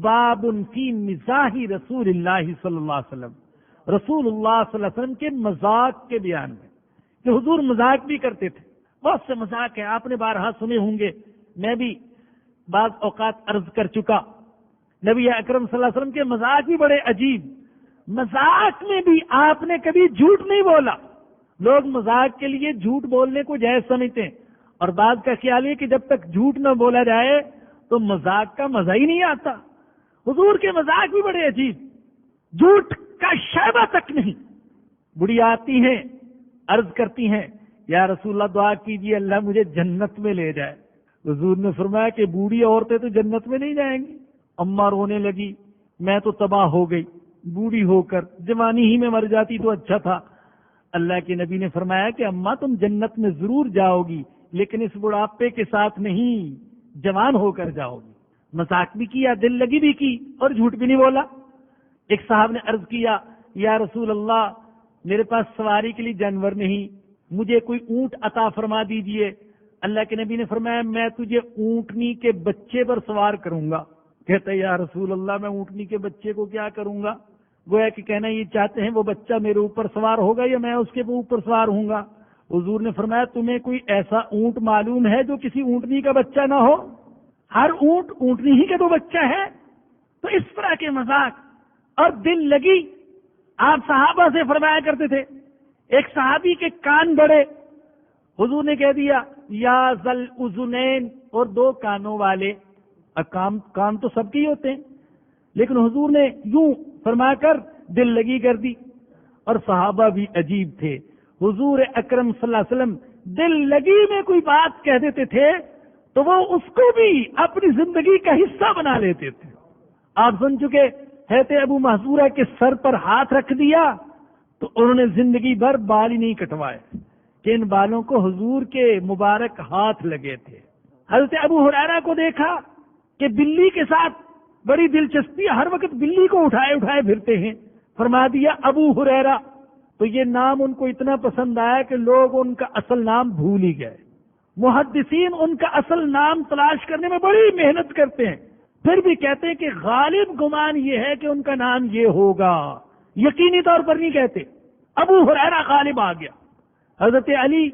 باب فی مزاح رسول اللہ صلی اللہ علیہ وسلم، رسول اللہ صلی اللہ علیہ وسلم کے مذاق کے بیان میں، کہ حضور مذاق بھی کرتے تھے۔ بہت سے مذاق ہیں، آپ نے بارہا سنے ہوں گے، میں بھی بعض اوقات عرض کر چکا۔ نبی اکرم صلی اللہ علیہ وسلم کے مذاق بھی بڑے عجیب، مذاق میں بھی آپ نے کبھی جھوٹ نہیں بولا۔ لوگ مذاق کے لیے جھوٹ بولنے کو جائز سمجھتے ہیں، اور بعض کا خیال ہے کہ جب تک جھوٹ نہ بولا جائے تو مذاق کا مزہ ہی نہیں آتا۔ حضور کے مذاق بھی بڑے عجیب، جھوٹ کا شائبہ تک نہیں۔ بڑھیا آتی ہیں، عرض کرتی ہیں، یا رسول اللہ دعا کیجیے اللہ مجھے جنت میں لے جائے۔ حضور نے فرمایا کہ بوڑھی عورتیں تو جنت میں نہیں جائیں گی۔ اماں رونے لگی، میں تو تباہ ہو گئی، بوڑھی ہو کر جوانی ہی میں مر جاتی تو اچھا تھا۔ اللہ کے نبی نے فرمایا کہ اماں تم جنت میں ضرور جاؤ گی لیکن اس بڑھاپے کے ساتھ نہیں، جوان ہو کر جاؤ گی۔ مذاق بھی کیا، دل لگی بھی کی اور جھوٹ بھی نہیں بولا۔ ایک صاحب نے عرض کیا یا رسول اللہ میرے پاس سواری کے لیے جانور نہیں، مجھے کوئی اونٹ عطا فرما دیجئے۔ اللہ کے نبی نے فرمایا میں تجھے اونٹنی کے بچے پر سوار کروں گا۔ کہتا ہے یا رسول اللہ میں اونٹنی کے بچے کو کیا کروں گا؟ گویا کہ کہنا یہ چاہتے ہیں وہ بچہ میرے اوپر سوار ہوگا یا میں اس کے اوپر سوار ہوں گا۔ حضور نے فرمایا تمہیں کوئی ایسا اونٹ معلوم ہے جو کسی اونٹنی کا بچہ نہ ہو؟ ہر اونٹ اونٹنی ہی کا تو بچہ ہے۔ تو اس طرح کے مذاق اور دل لگی آپ صحابہ سے فرمایا کرتے تھے۔ ایک صحابی کے کان بڑے، حضور نے کہہ دیا یا ذل اذنین، اور دو کانوں والے۔ کان تو سب کے ہی ہوتے ہیں لیکن حضور نے یوں فرما کر دل لگی کر دی۔ اور صحابہ بھی عجیب تھے، حضور اکرم صلی اللہ علیہ وسلم دل لگی میں کوئی بات کہہ دیتے تھے تو وہ اس کو بھی اپنی زندگی کا حصہ بنا لیتے تھے۔ آپ سن چکے حضرت ابو محذورہ کے سر پر ہاتھ رکھ دیا تو انہوں نے زندگی بھر بال ہی نہیں کٹوائے کہ ان بالوں کو حضور کے مبارک ہاتھ لگے تھے۔ حضرت ابو ہریرہ کو دیکھا کہ بلی کے ساتھ بڑی دلچسپی، ہر وقت بلی کو اٹھائے اٹھائے پھرتے ہیں، فرما دیا ابو ہریرہ۔ تو یہ نام ان کو اتنا پسند آیا کہ لوگ ان کا اصل نام بھول ہی گئے۔ محدثین ان کا اصل نام تلاش کرنے میں بڑی محنت کرتے ہیں، پھر بھی کہتے ہیں کہ غالب گمان یہ ہے کہ ان کا نام یہ ہوگا، یقینی طور پر نہیں کہتے۔ ابو ہریرہ غالب آ گیا۔ حضرت علی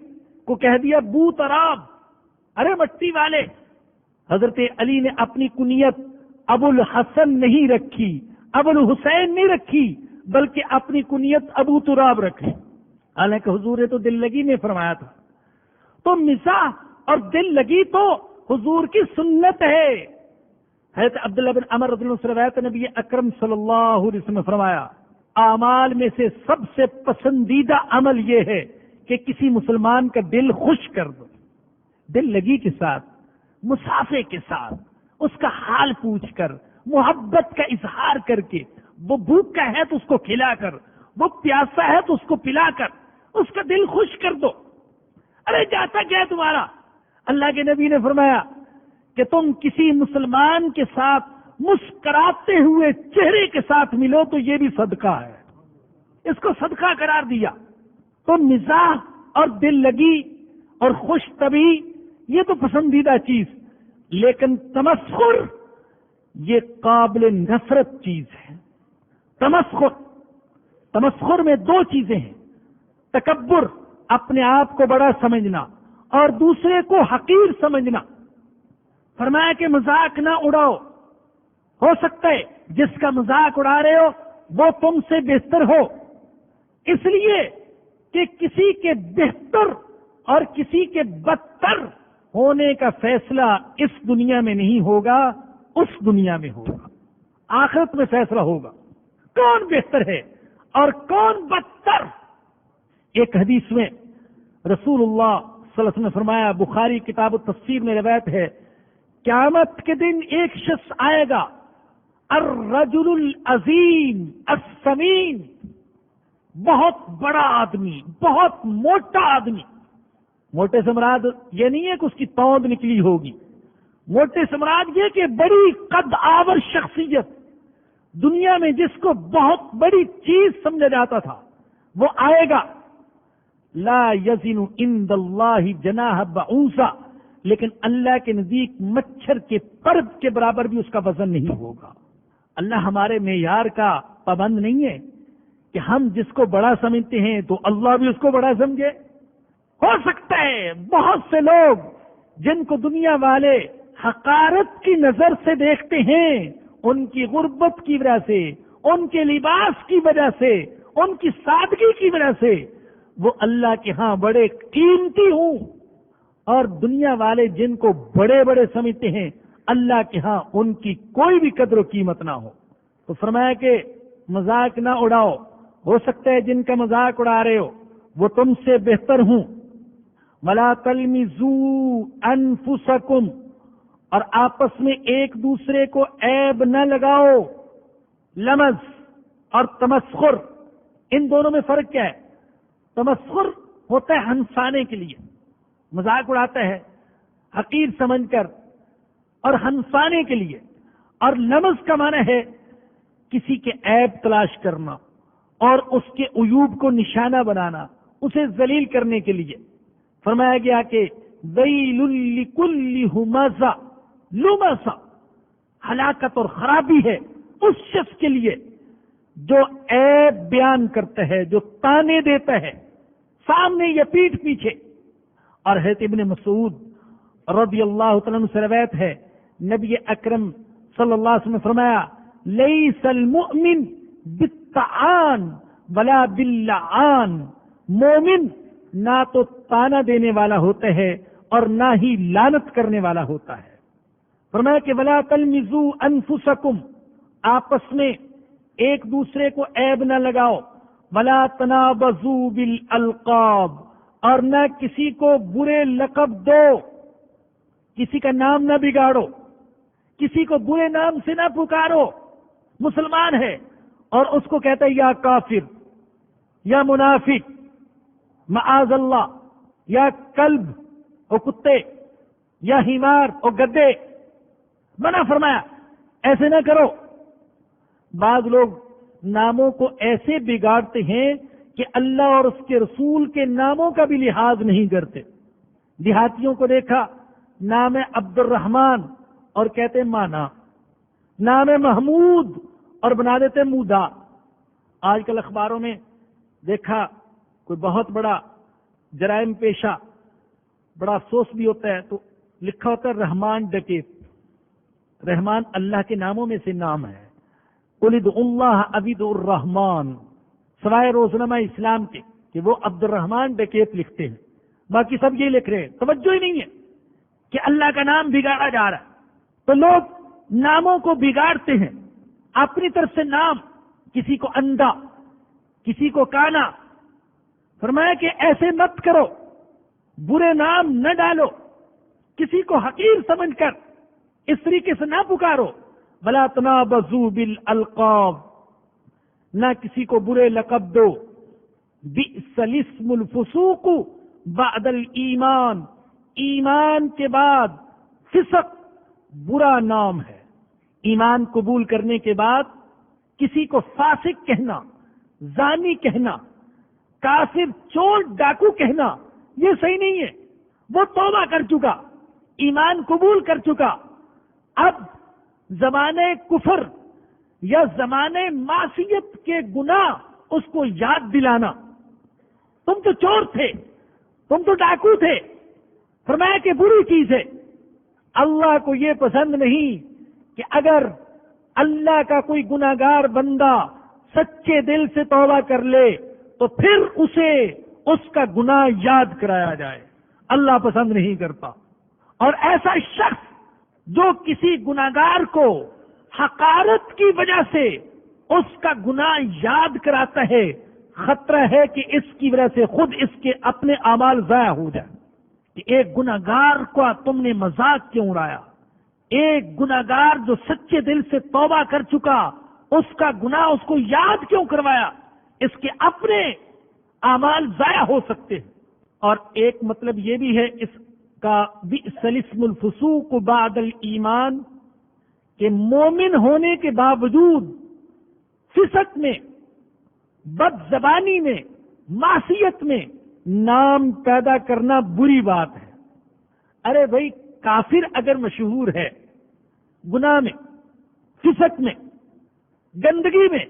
کو کہہ دیا بو تراب، ارے مٹی والے۔ حضرت علی نے اپنی کنیت ابو الحسن نہیں رکھی، ابو الحسین نہیں رکھی، بلکہ اپنی کنیت ابو تراب رکھی، حالانکہ حضور نے تو دل لگی میں فرمایا تھا۔ تو مزاح اور دل لگی تو حضور کی سنت ہے۔ حضرت عبداللہ بن عمر رضی اللہ عنہ سے روایت نبی اکرم صلی اللہ علیہ وسلم نے فرمایا اعمال میں سے سب سے پسندیدہ عمل یہ ہے کہ کسی مسلمان کا دل خوش کر دو، دل لگی کے ساتھ، مسافے کے ساتھ، اس کا حال پوچھ کر، محبت کا اظہار کر کے، وہ بھوکا ہے تو اس کو کھلا کر، وہ پیاسا ہے تو اس کو پلا کر اس کا دل خوش کر دو۔ ارے جاتا کیا ہے تمہارا؟ اللہ کے نبی نے فرمایا کہ تم کسی مسلمان کے ساتھ مسکراتے ہوئے چہرے کے ساتھ ملو تو یہ بھی صدقہ ہے، اس کو صدقہ قرار دیا۔ تو مزاح اور دل لگی اور خوش طبعی یہ تو پسندیدہ چیز، لیکن تمسخر یہ قابل نفرت چیز ہے۔ تمسخر میں دو چیزیں ہیں، تکبر اپنے آپ کو بڑا سمجھنا اور دوسرے کو حقیر سمجھنا۔ فرمایا کہ مذاق نہ اڑاؤ، ہو سکتا ہے جس کا مذاق اڑا رہے ہو وہ تم سے بہتر ہو، اس لیے کہ کسی کے بہتر اور کسی کے بدتر ہونے کا فیصلہ اس دنیا میں نہیں ہوگا، اس دنیا میں ہوگا، آخرت میں فیصلہ ہوگا کون بہتر ہے اور کون بدتر۔ ایک حدیث میں رسول اللہ صلی اللہ علیہ وسلم نے فرمایا، بخاری کتاب التفسیر میں روایت ہے، قیامت کے دن ایک شخص آئے گا، الرجل العظیم السمین، بہت بڑا آدمی، بہت موٹا آدمی۔ موٹے سے مراد یہ نہیں ہے کہ اس کی توند نکلی ہوگی، موٹے سے مراد یہ کہ بڑی قد آور شخصیت، دنیا میں جس کو بہت بڑی چیز سمجھا جاتا تھا وہ آئے گا، لا یزن عند اللہ جناح بعوضہ، لیکن اللہ کے نزدیک مچھر کے پر کے برابر بھی اس کا وزن نہیں ہوگا۔ اللہ ہمارے معیار کا پابند نہیں ہے کہ ہم جس کو بڑا سمجھتے ہیں تو اللہ بھی اس کو بڑا سمجھے۔ ہو سکتا ہے بہت سے لوگ جن کو دنیا والے حقارت کی نظر سے دیکھتے ہیں، ان کی غربت کی وجہ سے، ان کے لباس کی وجہ سے، ان کی سادگی کی وجہ سے وہ اللہ کے ہاں بڑے قیمتی ہوں، اور دنیا والے جن کو بڑے بڑے سمجھتے ہیں اللہ کے ہاں ان کی کوئی بھی قدر و قیمت نہ ہو۔ تو فرمایا کہ مذاق نہ اڑاؤ، ہو سکتا ہے جن کا مذاق اڑا رہے ہو وہ تم سے بہتر ہوں۔ وَلَا تَلْمِزُوا أَنفُسَكُمْ، اور آپس میں ایک دوسرے کو عیب نہ لگاؤ۔ لمز اور تمسخر، ان دونوں میں فرق کیا ہے؟ تمسخر ہوتا ہے ہنسانے کے لیے، مذاق اڑاتا ہے حقیر سمجھ کر اور ہنسانے کے لیے، اور لمز کا معنی ہے کسی کے عیب تلاش کرنا اور اس کے عیوب کو نشانہ بنانا، اسے ذلیل کرنے کے لیے۔ فرمایا گیا کہ ویل لکل ہمزہ لمزہ، ہلاکت اور خرابی ہے اس شخص کے لیے جو عیب بیان کرتا ہے، جو تانے دیتا ہے سامنے یا پیٹھ پیچھے۔ اور حضرت ابن مسعود رضی اللہ تعالیٰ عنہ سے روایت ہے، نبی اکرم صلی اللہ علیہ وسلم نے فرمایا لیس المؤمن بالطعان ولا باللعان، مومن نہ تو تانا دینے والا ہوتا ہے اور نہ ہی لعنت کرنے والا ہوتا ہے۔ فرمایا کہ ولا تلمزوا انفسکم، آپس میں ایک دوسرے کو عیب نہ لگاؤ، ولا تنابزوا بالالقاب، اور نہ کسی کو برے لقب دو، کسی کا نام نہ بگاڑو، کسی کو برے نام سے نہ پکارو۔ مسلمان ہے اور اس کو کہتا ہے یا کافر، یا منافق، معاذ اللہ، یا کلب اور کتے، یا حمار اور گدے، منع فرمایا ایسے نہ کرو۔ بعض لوگ ناموں کو ایسے بگاڑتے ہیں کہ اللہ اور اس کے رسول کے ناموں کا بھی لحاظ نہیں کرتے۔ دیہاتیوں کو دیکھا نام ہے عبد الرحمن اور کہتے مانا، نام ہے محمود اور بنا دیتے مودا۔ آج کل اخباروں میں دیکھا کوئی بہت بڑا جرائم پیشہ، بڑا افسوس بھی ہوتا ہے، تو لکھا ہوتا ہے رحمان ڈکیت۔ رحمان اللہ کے ناموں میں سے نام ہے، قل ادعوا اللہ ابد الرحمان، سوائے روزنامہ اسلام کے کہ وہ عبد الرحمان ڈکیت لکھتے ہیں، باقی سب یہ لکھ رہے ہیں، توجہ ہی نہیں ہے کہ اللہ کا نام بگاڑا جا رہا ہے۔ تو لوگ ناموں کو بگاڑتے ہیں اپنی طرف سے، نام کسی کو اندھا، کسی کو کانا۔ فرمایا کہ ایسے مت کرو، برے نام نہ ڈالو، کسی کو حقیر سمجھ کر اس طریقے سے نہ پکارو۔ ولا تنابزوا بالالقاب، نہ کسی کو برے لقب دو۔ بئس الاسم الفسوق بعد الایمان، ایمان کے بعد فسق برا نام ہے۔ ایمان قبول کرنے کے بعد کسی کو فاسق کہنا، زانی کہنا، کافر، چور، ڈاکو کہنا، یہ صحیح نہیں ہے۔ وہ توبہ کر چکا، ایمان قبول کر چکا، اب زمانے کفر یا زمانے معصیت کے گناہ اس کو یاد دلانا، تم تو چور تھے، تم تو ڈاکو تھے، فرمایا کہ بری چیز ہے۔ اللہ کو یہ پسند نہیں کہ اگر اللہ کا کوئی گناہگار بندہ سچے دل سے توبہ کر لے تو پھر اسے اس کا گناہ یاد کرایا جائے، اللہ پسند نہیں کرتا۔ اور ایسا شخص جو کسی گناہگار کو حقارت کی وجہ سے اس کا گناہ یاد کراتا ہے، خطرہ ہے کہ اس کی وجہ سے خود اس کے اپنے اعمال ضائع ہو جائیں۔ کہ ایک گناہگار کو تم نے مذاق کیوں اڑایا؟ ایک گناہگار جو سچے دل سے توبہ کر چکا، اس کا گناہ اس کو یاد کیوں کروایا؟ اس کے اپنے اعمال ضائع ہو سکتے ہیں۔ اور ایک مطلب یہ بھی ہے اس کا بئس الاسم الفسوق بعد الایمان، کہ مومن ہونے کے باوجود فسق میں، بد زبانی میں، معصیت میں نام پیدا کرنا بری بات ہے۔ ارے بھائی، کافر اگر مشہور ہے گناہ میں، فسق میں، گندگی میں،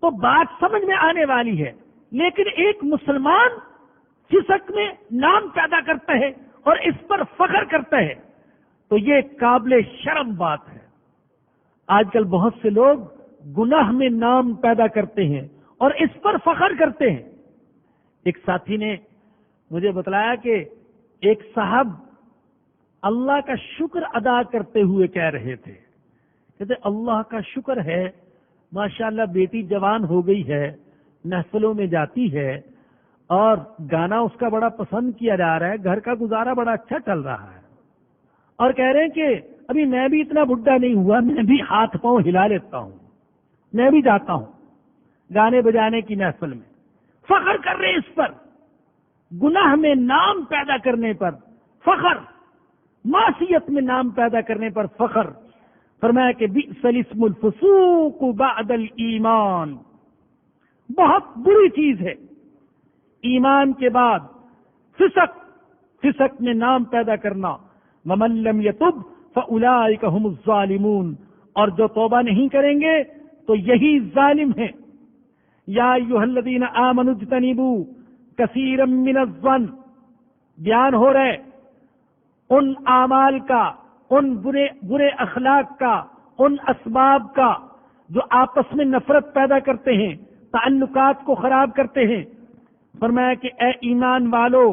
تو بات سمجھ میں آنے والی ہے، لیکن ایک مسلمان فسق میں نام پیدا کرتا ہے اور اس پر فخر کرتا ہے تو یہ قابل شرم بات ہے۔ آج کل بہت سے لوگ گناہ میں نام پیدا کرتے ہیں اور اس پر فخر کرتے ہیں۔ ایک ساتھی نے مجھے بتلایا کہ ایک صاحب اللہ کا شکر ادا کرتے ہوئے کہہ رہے تھے، کہتے اللہ کا شکر ہے، ماشاءاللہ بیٹی جوان ہو گئی ہے، محفلوں میں جاتی ہے اور گانا اس کا بڑا پسند کیا جا رہا ہے، گھر کا گزارا بڑا اچھا چل رہا ہے، اور کہہ رہے ہیں کہ ابھی میں بھی اتنا بڈھا نہیں ہوا، میں بھی ہاتھ پاؤں ہلا لیتا ہوں، میں بھی جاتا ہوں گانے بجانے کی محفل میں، فخر کر رہے اس پر۔ گناہ میں نام پیدا کرنے پر فخر، معصیت میں نام پیدا کرنے پر فخر. فرمایا کہ بئس الاسم الفسوق بعد الایمان، بہت بری چیز ہے ایمان کے بعد فسق میں نام پیدا کرنا. ومن لم یتب فاولئک هم الظالمون، اور جو توبہ نہیں کریں گے تو یہی ظالم ہیں. یا ایھا الذین آمنوا اجتنبوا کثیرا من الظن، بیان ہو رہے ان اعمال کا، ان برے اخلاق کا، ان اسباب کا جو آپس میں نفرت پیدا کرتے ہیں، تعلقات کو خراب کرتے ہیں. فرمایا کہ اے ایمان والو،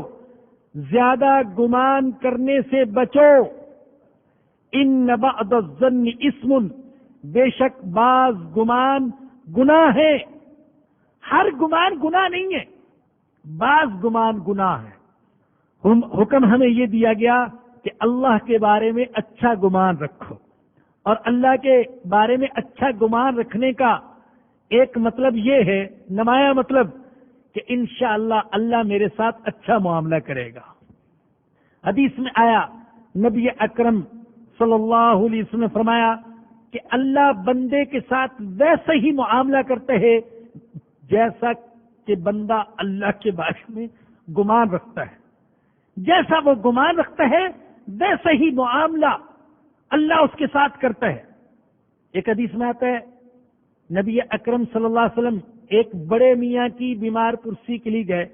زیادہ گمان کرنے سے بچو. ان بعض الظن اسم، بے شک بعض گمان گناہ ہے. ہر گمان گناہ نہیں ہے، بعض گمان گناہ ہے. حکم ہمیں یہ دیا گیا کہ اللہ کے بارے میں اچھا گمان رکھو، اور اللہ کے بارے میں اچھا گمان رکھنے کا ایک مطلب یہ ہے، نمایاں مطلب، کہ انشاءاللہ اللہ میرے ساتھ اچھا معاملہ کرے گا. حدیث میں آیا، نبی اکرم صلی اللہ علیہ وسلم نے فرمایا کہ اللہ بندے کے ساتھ ویسا ہی معاملہ کرتے ہیں جیسا کہ بندہ اللہ کے بارے میں گمان رکھتا ہے. جیسا وہ گمان رکھتا ہے ویسا ہی معاملہ اللہ اس کے ساتھ کرتا ہے. ایک حدیث میں آتا ہے، نبی اکرم صلی اللہ علیہ وسلم ایک بڑے میاں کی بیمار پرسی کے لیے گئے،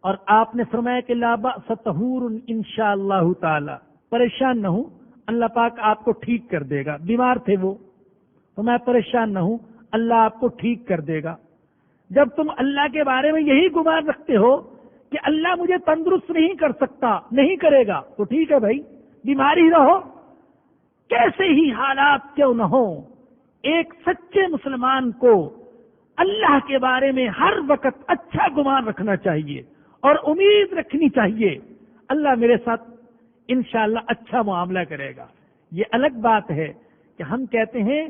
اور آپ نے فرمایا کہ لا بأس طہور انشاءاللہ تعالی، پریشان نہ ہوں، اللہ پاک آپ کو ٹھیک کر دے گا. بیمار تھے وہ، تو میں پریشان نہ ہوں، اللہ آپ کو ٹھیک کر دے گا. جب تم اللہ کے بارے میں یہی گمان رکھتے ہو کہ اللہ مجھے تندرست نہیں کر سکتا، نہیں کرے گا، تو ٹھیک ہے بھائی، بیمار ہی رہو. کیسے ہی حالات کیوں نہ ہو، ایک سچے مسلمان کو اللہ کے بارے میں ہر وقت اچھا گمان رکھنا چاہیے اور امید رکھنی چاہیے، اللہ میرے ساتھ انشاءاللہ اچھا معاملہ کرے گا. یہ الگ بات ہے کہ ہم کہتے ہیں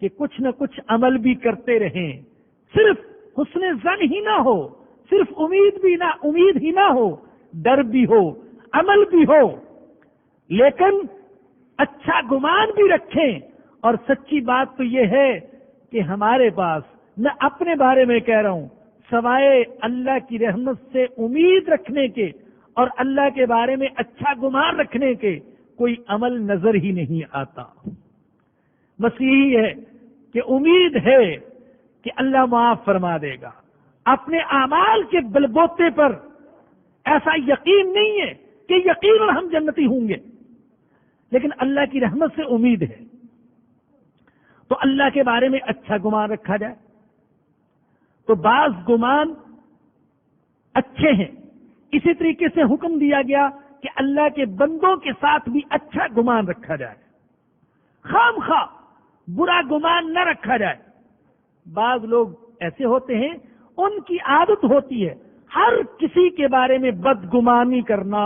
کہ کچھ نہ کچھ عمل بھی کرتے رہیں، صرف حسن ظن ہی نہ ہو، صرف امید ہی نہ ہو، ڈر بھی ہو، عمل بھی ہو، لیکن اچھا گمان بھی رکھیں. اور سچی بات تو یہ ہے کہ ہمارے پاس، میں اپنے بارے میں کہہ رہا ہوں، سوائے اللہ کی رحمت سے امید رکھنے کے اور اللہ کے بارے میں اچھا گمان رکھنے کے کوئی عمل نظر ہی نہیں آتا. بس یہی ہے کہ امید ہے کہ اللہ معاف فرما دے گا. اپنے اعمال کے بلبوتے پر ایسا یقین نہیں ہے کہ یقیناً ہم جنتی ہوں گے، لیکن اللہ کی رحمت سے امید ہے. تو اللہ کے بارے میں اچھا گمان رکھا جائے. تو بعض گمان اچھے ہیں، اسی طریقے سے حکم دیا گیا کہ اللہ کے بندوں کے ساتھ بھی اچھا گمان رکھا جائے، خام خواہ برا گمان نہ رکھا جائے. بعض لوگ ایسے ہوتے ہیں، ان کی عادت ہوتی ہے ہر کسی کے بارے میں بدگمانی کرنا،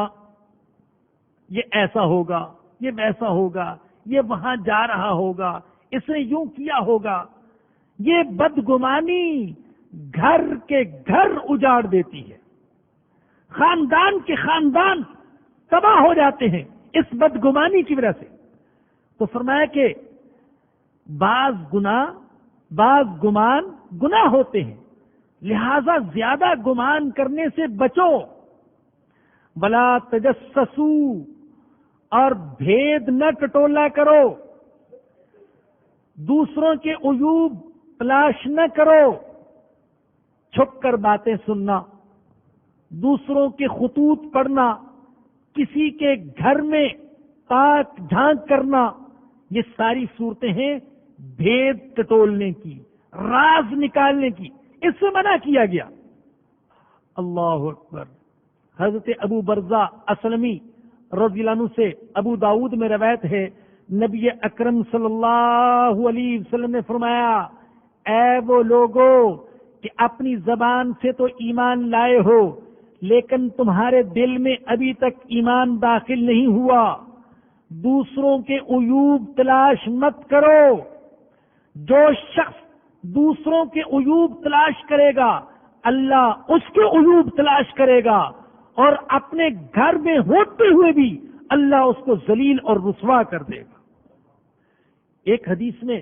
یہ ایسا ہوگا، یہ ویسا ہوگا، یہ وہاں جا رہا ہوگا، اس نے یوں کیا ہوگا. یہ بدگمانی گھر کے گھر اجاڑ دیتی ہے، خاندان کے خاندان تباہ ہو جاتے ہیں اس بدگمانی کی وجہ سے. تو فرمایا کہ بعض گمان گناہ ہوتے ہیں، لہذا زیادہ گمان کرنے سے بچو. ولا تجسسوا، اور بھید نہ ٹٹولا کرو، دوسروں کے عیوب تلاش نہ کرو. چھپ کر باتیں سننا، دوسروں کے خطوط پڑھنا، کسی کے گھر میں تاک جھانک کرنا، یہ ساری صورتیں ہیں بھید ٹٹولنے کی، راز نکالنے کی، اس سے منع کیا گیا. اللہ اکبر. حضرت ابو برزہ اسلمی رضی اللہ عنہ سے ابو داؤد میں روایت ہے، نبی اکرم صلی اللہ علیہ وسلم نے فرمایا، اے وہ لوگو کہ اپنی زبان سے تو ایمان لائے ہو لیکن تمہارے دل میں ابھی تک ایمان داخل نہیں ہوا، دوسروں کے عیوب تلاش مت کرو. جو شخص دوسروں کے عیوب تلاش کرے گا اللہ اس کے عیوب تلاش کرے گا اور اپنے گھر میں ہوتے ہوئے بھی اللہ اس کو ذلیل اور رسوا کر دے گا۔ ایک حدیث میں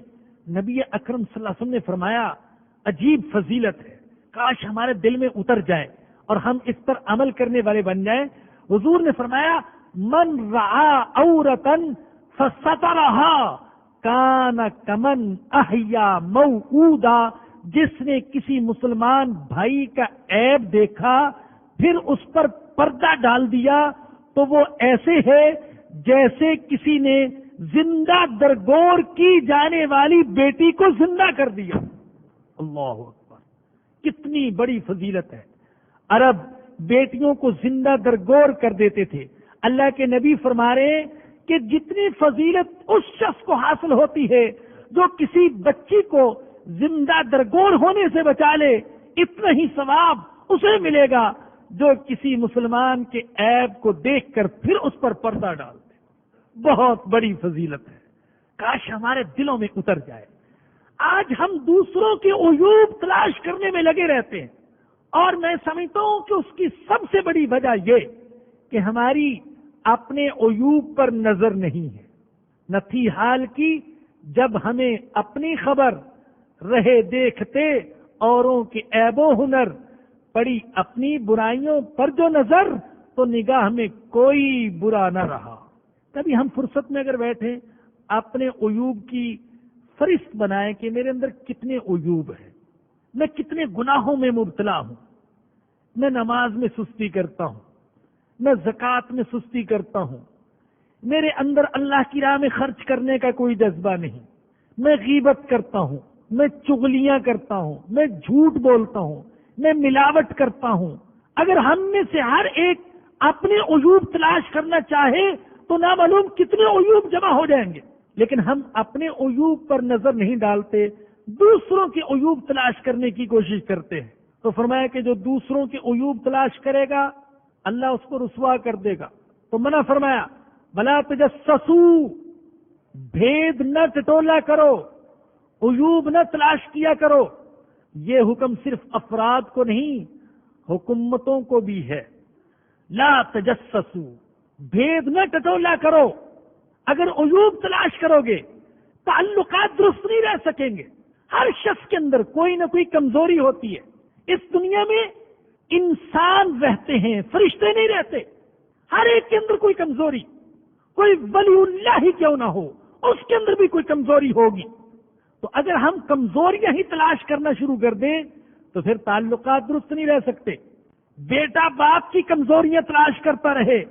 نبی اکرم صلی اللہ علیہ وسلم نے فرمایا، عجیب فضیلت ہے، کاش ہمارے دل میں اتر جائے اور ہم اس پر عمل کرنے والے بن جائیں۔ حضور نے فرمایا، من رعا عورتن فسترہا کان کمن احیا موعودا، جس نے کسی مسلمان بھائی کا عیب دیکھا پھر اس پر پردہ ڈال دیا تو وہ ایسے ہے جیسے کسی نے زندہ درگور کی جانے والی بیٹی کو زندہ کر دیا۔ اللہ اکبر، کتنی بڑی فضیلت ہے۔ عرب بیٹیوں کو زندہ درگور کر دیتے تھے۔ اللہ کے نبی فرما رہے کہ جتنی فضیلت اس شخص کو حاصل ہوتی ہے جو کسی بچی کو زندہ درگور ہونے سے بچا لے، اتنا ہی ثواب اسے ملے گا جو کسی مسلمان کے عیب کو دیکھ کر پھر اس پر پردہ ڈال دے۔ بہت بڑی فضیلت ہے، کاش ہمارے دلوں میں اتر جائے۔ آج ہم دوسروں کے عیوب تلاش کرنے میں لگے رہتے ہیں، اور میں سمجھتا ہوں کہ اس کی سب سے بڑی وجہ یہ کہ ہماری اپنے عیوب پر نظر نہیں ہے۔ نہ تھی حال کی جب ہمیں اپنی خبر، رہے دیکھتے اوروں کے عیب و ہنر، پڑی اپنی برائیوں پر جو نظر تو نگاہ میں کوئی برا نہ رہا۔ کبھی ہم فرصت میں اگر بیٹھیں اپنے عیوب کی فہرست بنائیں کہ میرے اندر کتنے عیوب ہیں، میں کتنے گناہوں میں مبتلا ہوں، میں نماز میں سستی کرتا ہوں، میں زکوٰۃ میں سستی کرتا ہوں، میرے اندر اللہ کی راہ میں خرچ کرنے کا کوئی جذبہ نہیں، میں غیبت کرتا ہوں، میں چغلیاں کرتا ہوں، میں جھوٹ بولتا ہوں، میں ملاوٹ کرتا ہوں۔ اگر ہم میں سے ہر ایک اپنے عیوب تلاش کرنا چاہے تو نامعلوم کتنے عیوب جمع ہو جائیں گے، لیکن ہم اپنے عیوب پر نظر نہیں ڈالتے، دوسروں کے عیوب تلاش کرنے کی کوشش کرتے ہیں۔ تو فرمایا کہ جو دوسروں کے عیوب تلاش کرے گا اللہ اس کو رسوا کر دے گا۔ تو منع فرمایا، وَلَا تَجَسَّسُوا، بھید نہ ٹٹولا کرو، عیوب نہ تلاش کیا کرو۔ یہ حکم صرف افراد کو نہیں، حکومتوں کو بھی ہے۔ لا تجسسوا، بھید نہ ٹٹولا کرو۔ اگر عیوب تلاش کرو گے تعلقات درست نہیں رہ سکیں گے۔ ہر شخص کے اندر کوئی نہ کوئی کمزوری ہوتی ہے۔ اس دنیا میں انسان رہتے ہیں، فرشتے نہیں رہتے۔ ہر ایک کے اندر کوئی کمزوری، کوئی ولی اللہ ہی کیوں نہ ہو اس کے اندر بھی کوئی کمزوری ہوگی۔ تو اگر ہم کمزوریاں ہی تلاش کرنا شروع کر دیں تو پھر تعلقات درست نہیں رہ سکتے۔ بیٹا باپ کی کمزوریاں تلاش کرتا رہے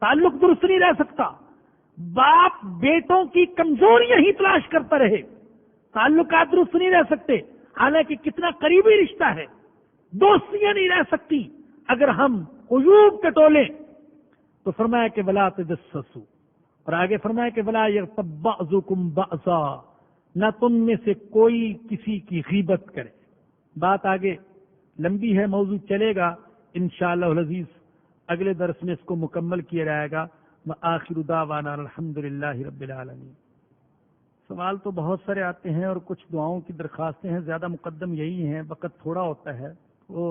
تعلق درست نہیں رہ سکتا۔ باپ بیٹوں کی کمزوریاں ہی تلاش کرتا رہے تعلقات درست نہیں رہ سکتے، حالانکہ کتنا قریبی رشتہ ہے۔ دوستیاں نہیں رہ سکتی اگر ہم عیوب ٹٹولیں۔ تو فرمایا کہ ولا تجسسوا، اور آگے فرمایا کہ ولا یغتب بعضکم بعضا، نہ تم میں سے کوئی کسی کی غیبت کرے۔ بات آگے لمبی ہے، موضوع چلے گا انشاءاللہ العزیز، اگلے درس میں اس کو مکمل کیا جائے گا۔ وآخر دعوانا الحمدللہ رب العالمین۔ سوال تو بہت سارے آتے ہیں اور کچھ دعاؤں کی درخواستیں ہیں، زیادہ مقدم یہی ہیں، وقت تھوڑا ہوتا ہے۔ وہ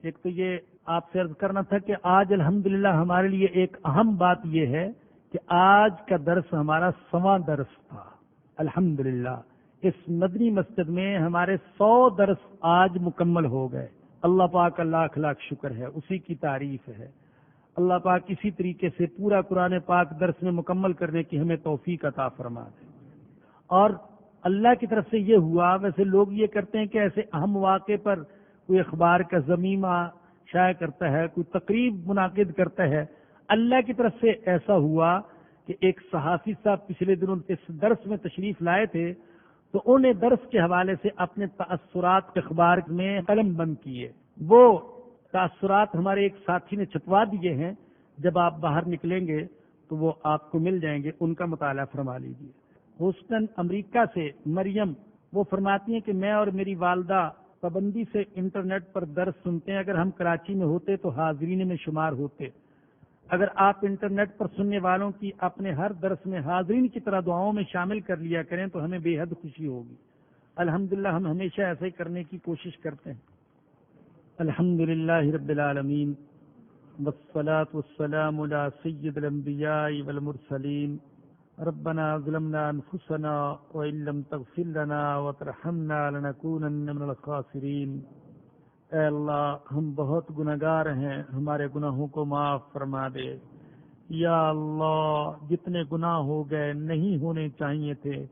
ایک تو یہ آپ سے عرض کرنا تھا کہ آج الحمدللہ ہمارے لیے ایک اہم بات یہ ہے کہ آج کا درس ہمارا 100واں درس تھا۔ الحمدللہ اس مدنی مسجد میں ہمارے 100 درس آج مکمل ہو گئے۔ اللہ پاک کا لاکھ لاکھ شکر ہے، اسی کی تعریف ہے۔ اللہ پاک اسی طریقے سے پورا قرآن پاک درس میں مکمل کرنے کی ہمیں توفیق عطا فرما دے۔ اور اللہ کی طرف سے یہ ہوا، ویسے لوگ یہ کرتے ہیں کہ ایسے اہم واقعے پر کوئی اخبار کا ضمیمہ شائع کرتا ہے، کوئی تقریب منعقد کرتا ہے۔ اللہ کی طرف سے ایسا ہوا کہ ایک صحافی صاحب پچھلے دنوں اس درس میں تشریف لائے تھے، تو انہوں نے درس کے حوالے سے اپنے تاثرات اخبار میں قلم بند کیے۔ وہ تاثرات ہمارے ایک ساتھی نے چھپوا دیے ہیں، جب آپ باہر نکلیں گے تو وہ آپ کو مل جائیں گے، ان کا مطالعہ فرما لیجیے۔ ہوسٹن امریکہ سے مریم، وہ فرماتی ہیں کہ میں اور میری والدہ پابندی سے انٹرنیٹ پر درس سنتے ہیں، اگر ہم کراچی میں ہوتے تو حاضرین میں شمار ہوتے۔ اگر آپ انٹرنیٹ پر سننے والوں کی اپنے ہر درس میں حاضرین کی طرح دعاؤں میں شامل کر لیا کریں تو ہمیں بے حد خوشی ہوگی۔ الحمدللہ ہم ہمیشہ ایسے ہی کرنے کی کوشش کرتے ہیں۔ الحمدللہ رب العالمین، والصلاة والسلام على سيد الأنبياء والمرسلين ربنا ظلمنا أنفسنا وإن لم تغفر لنا وترحمنا لنكونن من الخاسرين۔ اے اللہ ہم بہت گناہگار ہیں، ہمارے گناہوں کو معاف فرما دے۔ یا اللہ جتنے گناہ ہو گئے نہیں ہونے چاہیے تھے،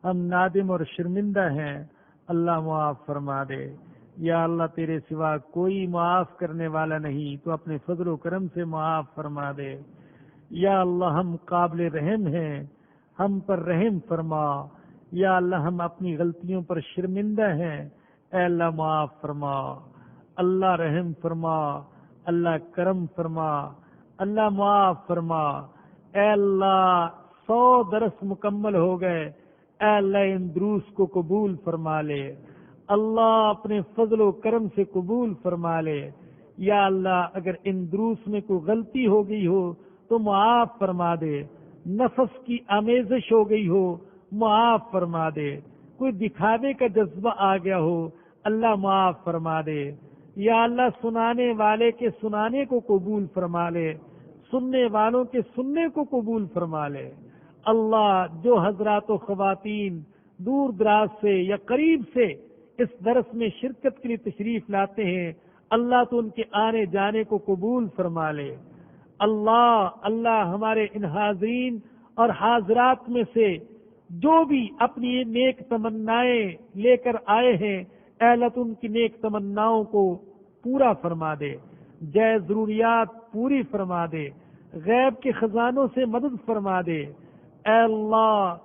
ہم نادم اور شرمندہ ہیں، اللہ معاف فرما دے۔ یا اللہ تیرے سوا کوئی معاف کرنے والا نہیں، تو اپنے فضل و کرم سے معاف فرما دے۔ یا اللہ ہم قابل رحم ہیں، ہم پر رحم فرما۔ یا اللہ ہم اپنی غلطیوں پر شرمندہ ہیں، اے اللہ معاف فرما۔ اللہ رحم فرما، اللہ کرم فرما، اللہ معاف فرما۔ اے اللہ 100 درس مکمل ہو گئے، اے اللہ ان دروس کو قبول فرما لے، اللہ اپنے فضل و کرم سے قبول فرما لے۔ یا اللہ اگر ان دروس میں کوئی غلطی ہو گئی ہو تو معاف فرما دے، نفس کی آمیزش ہو گئی ہو معاف فرما دے، کوئی دکھاوے کا جذبہ آ گیا ہو اللہ معاف فرما دے۔ یا اللہ سنانے والے کے سنانے کو قبول فرما لے، سننے والوں کے سننے کو قبول فرما لے۔ اللہ جو حضرات و خواتین دور دراز سے یا قریب سے اس درس میں شرکت کے لیے تشریف لاتے ہیں، اللہ تو ان کے آنے جانے کو قبول فرما لے۔ اللہ ہمارے ان حاضرین اور حاضرات میں سے جو بھی اپنی نیک تمنائیں لے کر آئے ہیں، اے اللہ تو ان کی نیک تمناؤں کو پورا فرما دے، جائز ضروریات پوری فرما دے، غیب کے خزانوں سے مدد فرما دے۔ اے اللہ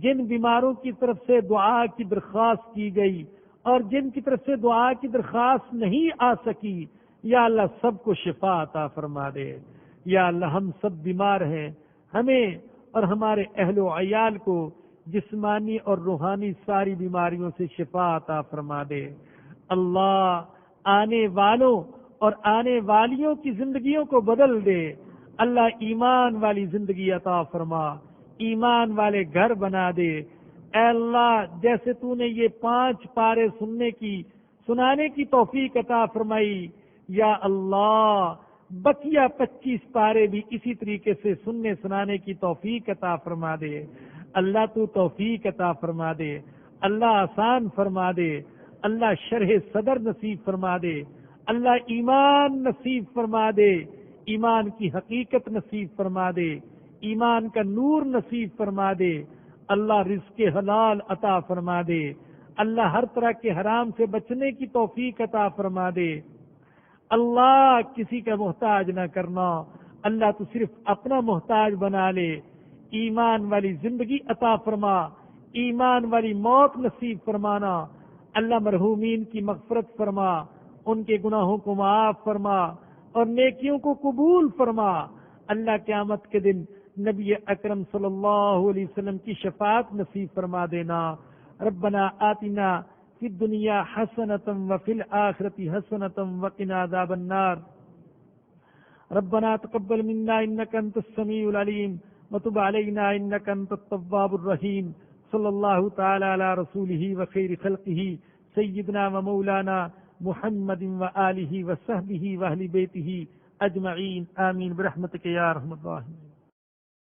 جن بیماروں کی طرف سے دعا کی درخواست کی گئی اور جن کی طرف سے دعا کی درخواست نہیں آ سکی، یا اللہ سب کو شفا عطا فرما دے۔ یا اللہ ہم سب بیمار ہیں، ہمیں اور ہمارے اہل و عیال کو جسمانی اور روحانی ساری بیماریوں سے شفا عطا فرما دے۔ اللہ آنے والوں اور آنے والیوں کی زندگیوں کو بدل دے۔ اللہ ایمان والی زندگی عطا فرما، ایمان والے گھر بنا دے۔ اے اللہ جیسے تو نے یہ 5 پارے سنانے کی توفیق عطا فرمائی، یا اللہ بقیہ 25 پارے بھی اسی طریقے سے سننے سنانے کی توفیق عطا فرما دے۔ اللہ تو توفیق عطا فرما دے، اللہ آسان فرما دے، اللہ شرح صدر نصیب فرما دے، اللہ ایمان نصیب فرما دے، ایمان کی حقیقت نصیب فرما دے، ایمان کا نور نصیب فرما دے۔ اللہ رزق حلال عطا فرما دے، اللہ ہر طرح کے حرام سے بچنے کی توفیق عطا فرما دے۔ اللہ کسی کا محتاج نہ کرنا، اللہ تو صرف اپنا محتاج بنا لے۔ ایمان والی زندگی عطا فرما، ایمان والی موت نصیب فرمانا۔ اللہ مرحومین کی مغفرت فرما، ان کے گناہوں کو معاف فرما اور نیکیوں کو قبول فرما۔ اللہ قیامت کے دن نبی اکرم صلی اللہ علیہ وسلم کی شفاعت نصیب فرما دینا۔ ربنا آتنا فی الدنیا حسنۃ وفی الآخرۃ حسنۃ وقنا عذاب النار۔ ربنا تقبل منا انک انت السمیع العلیم وتب علینا انک انت التواب الرحیم۔ صلی اللہ تعالی علی رسولہ وخیر خلقہ سیدنا و مولانا محمد وآلہ وصحبہ واہل بیتہ اجمعین، آمین برحمتک یا ارحم الراحمین۔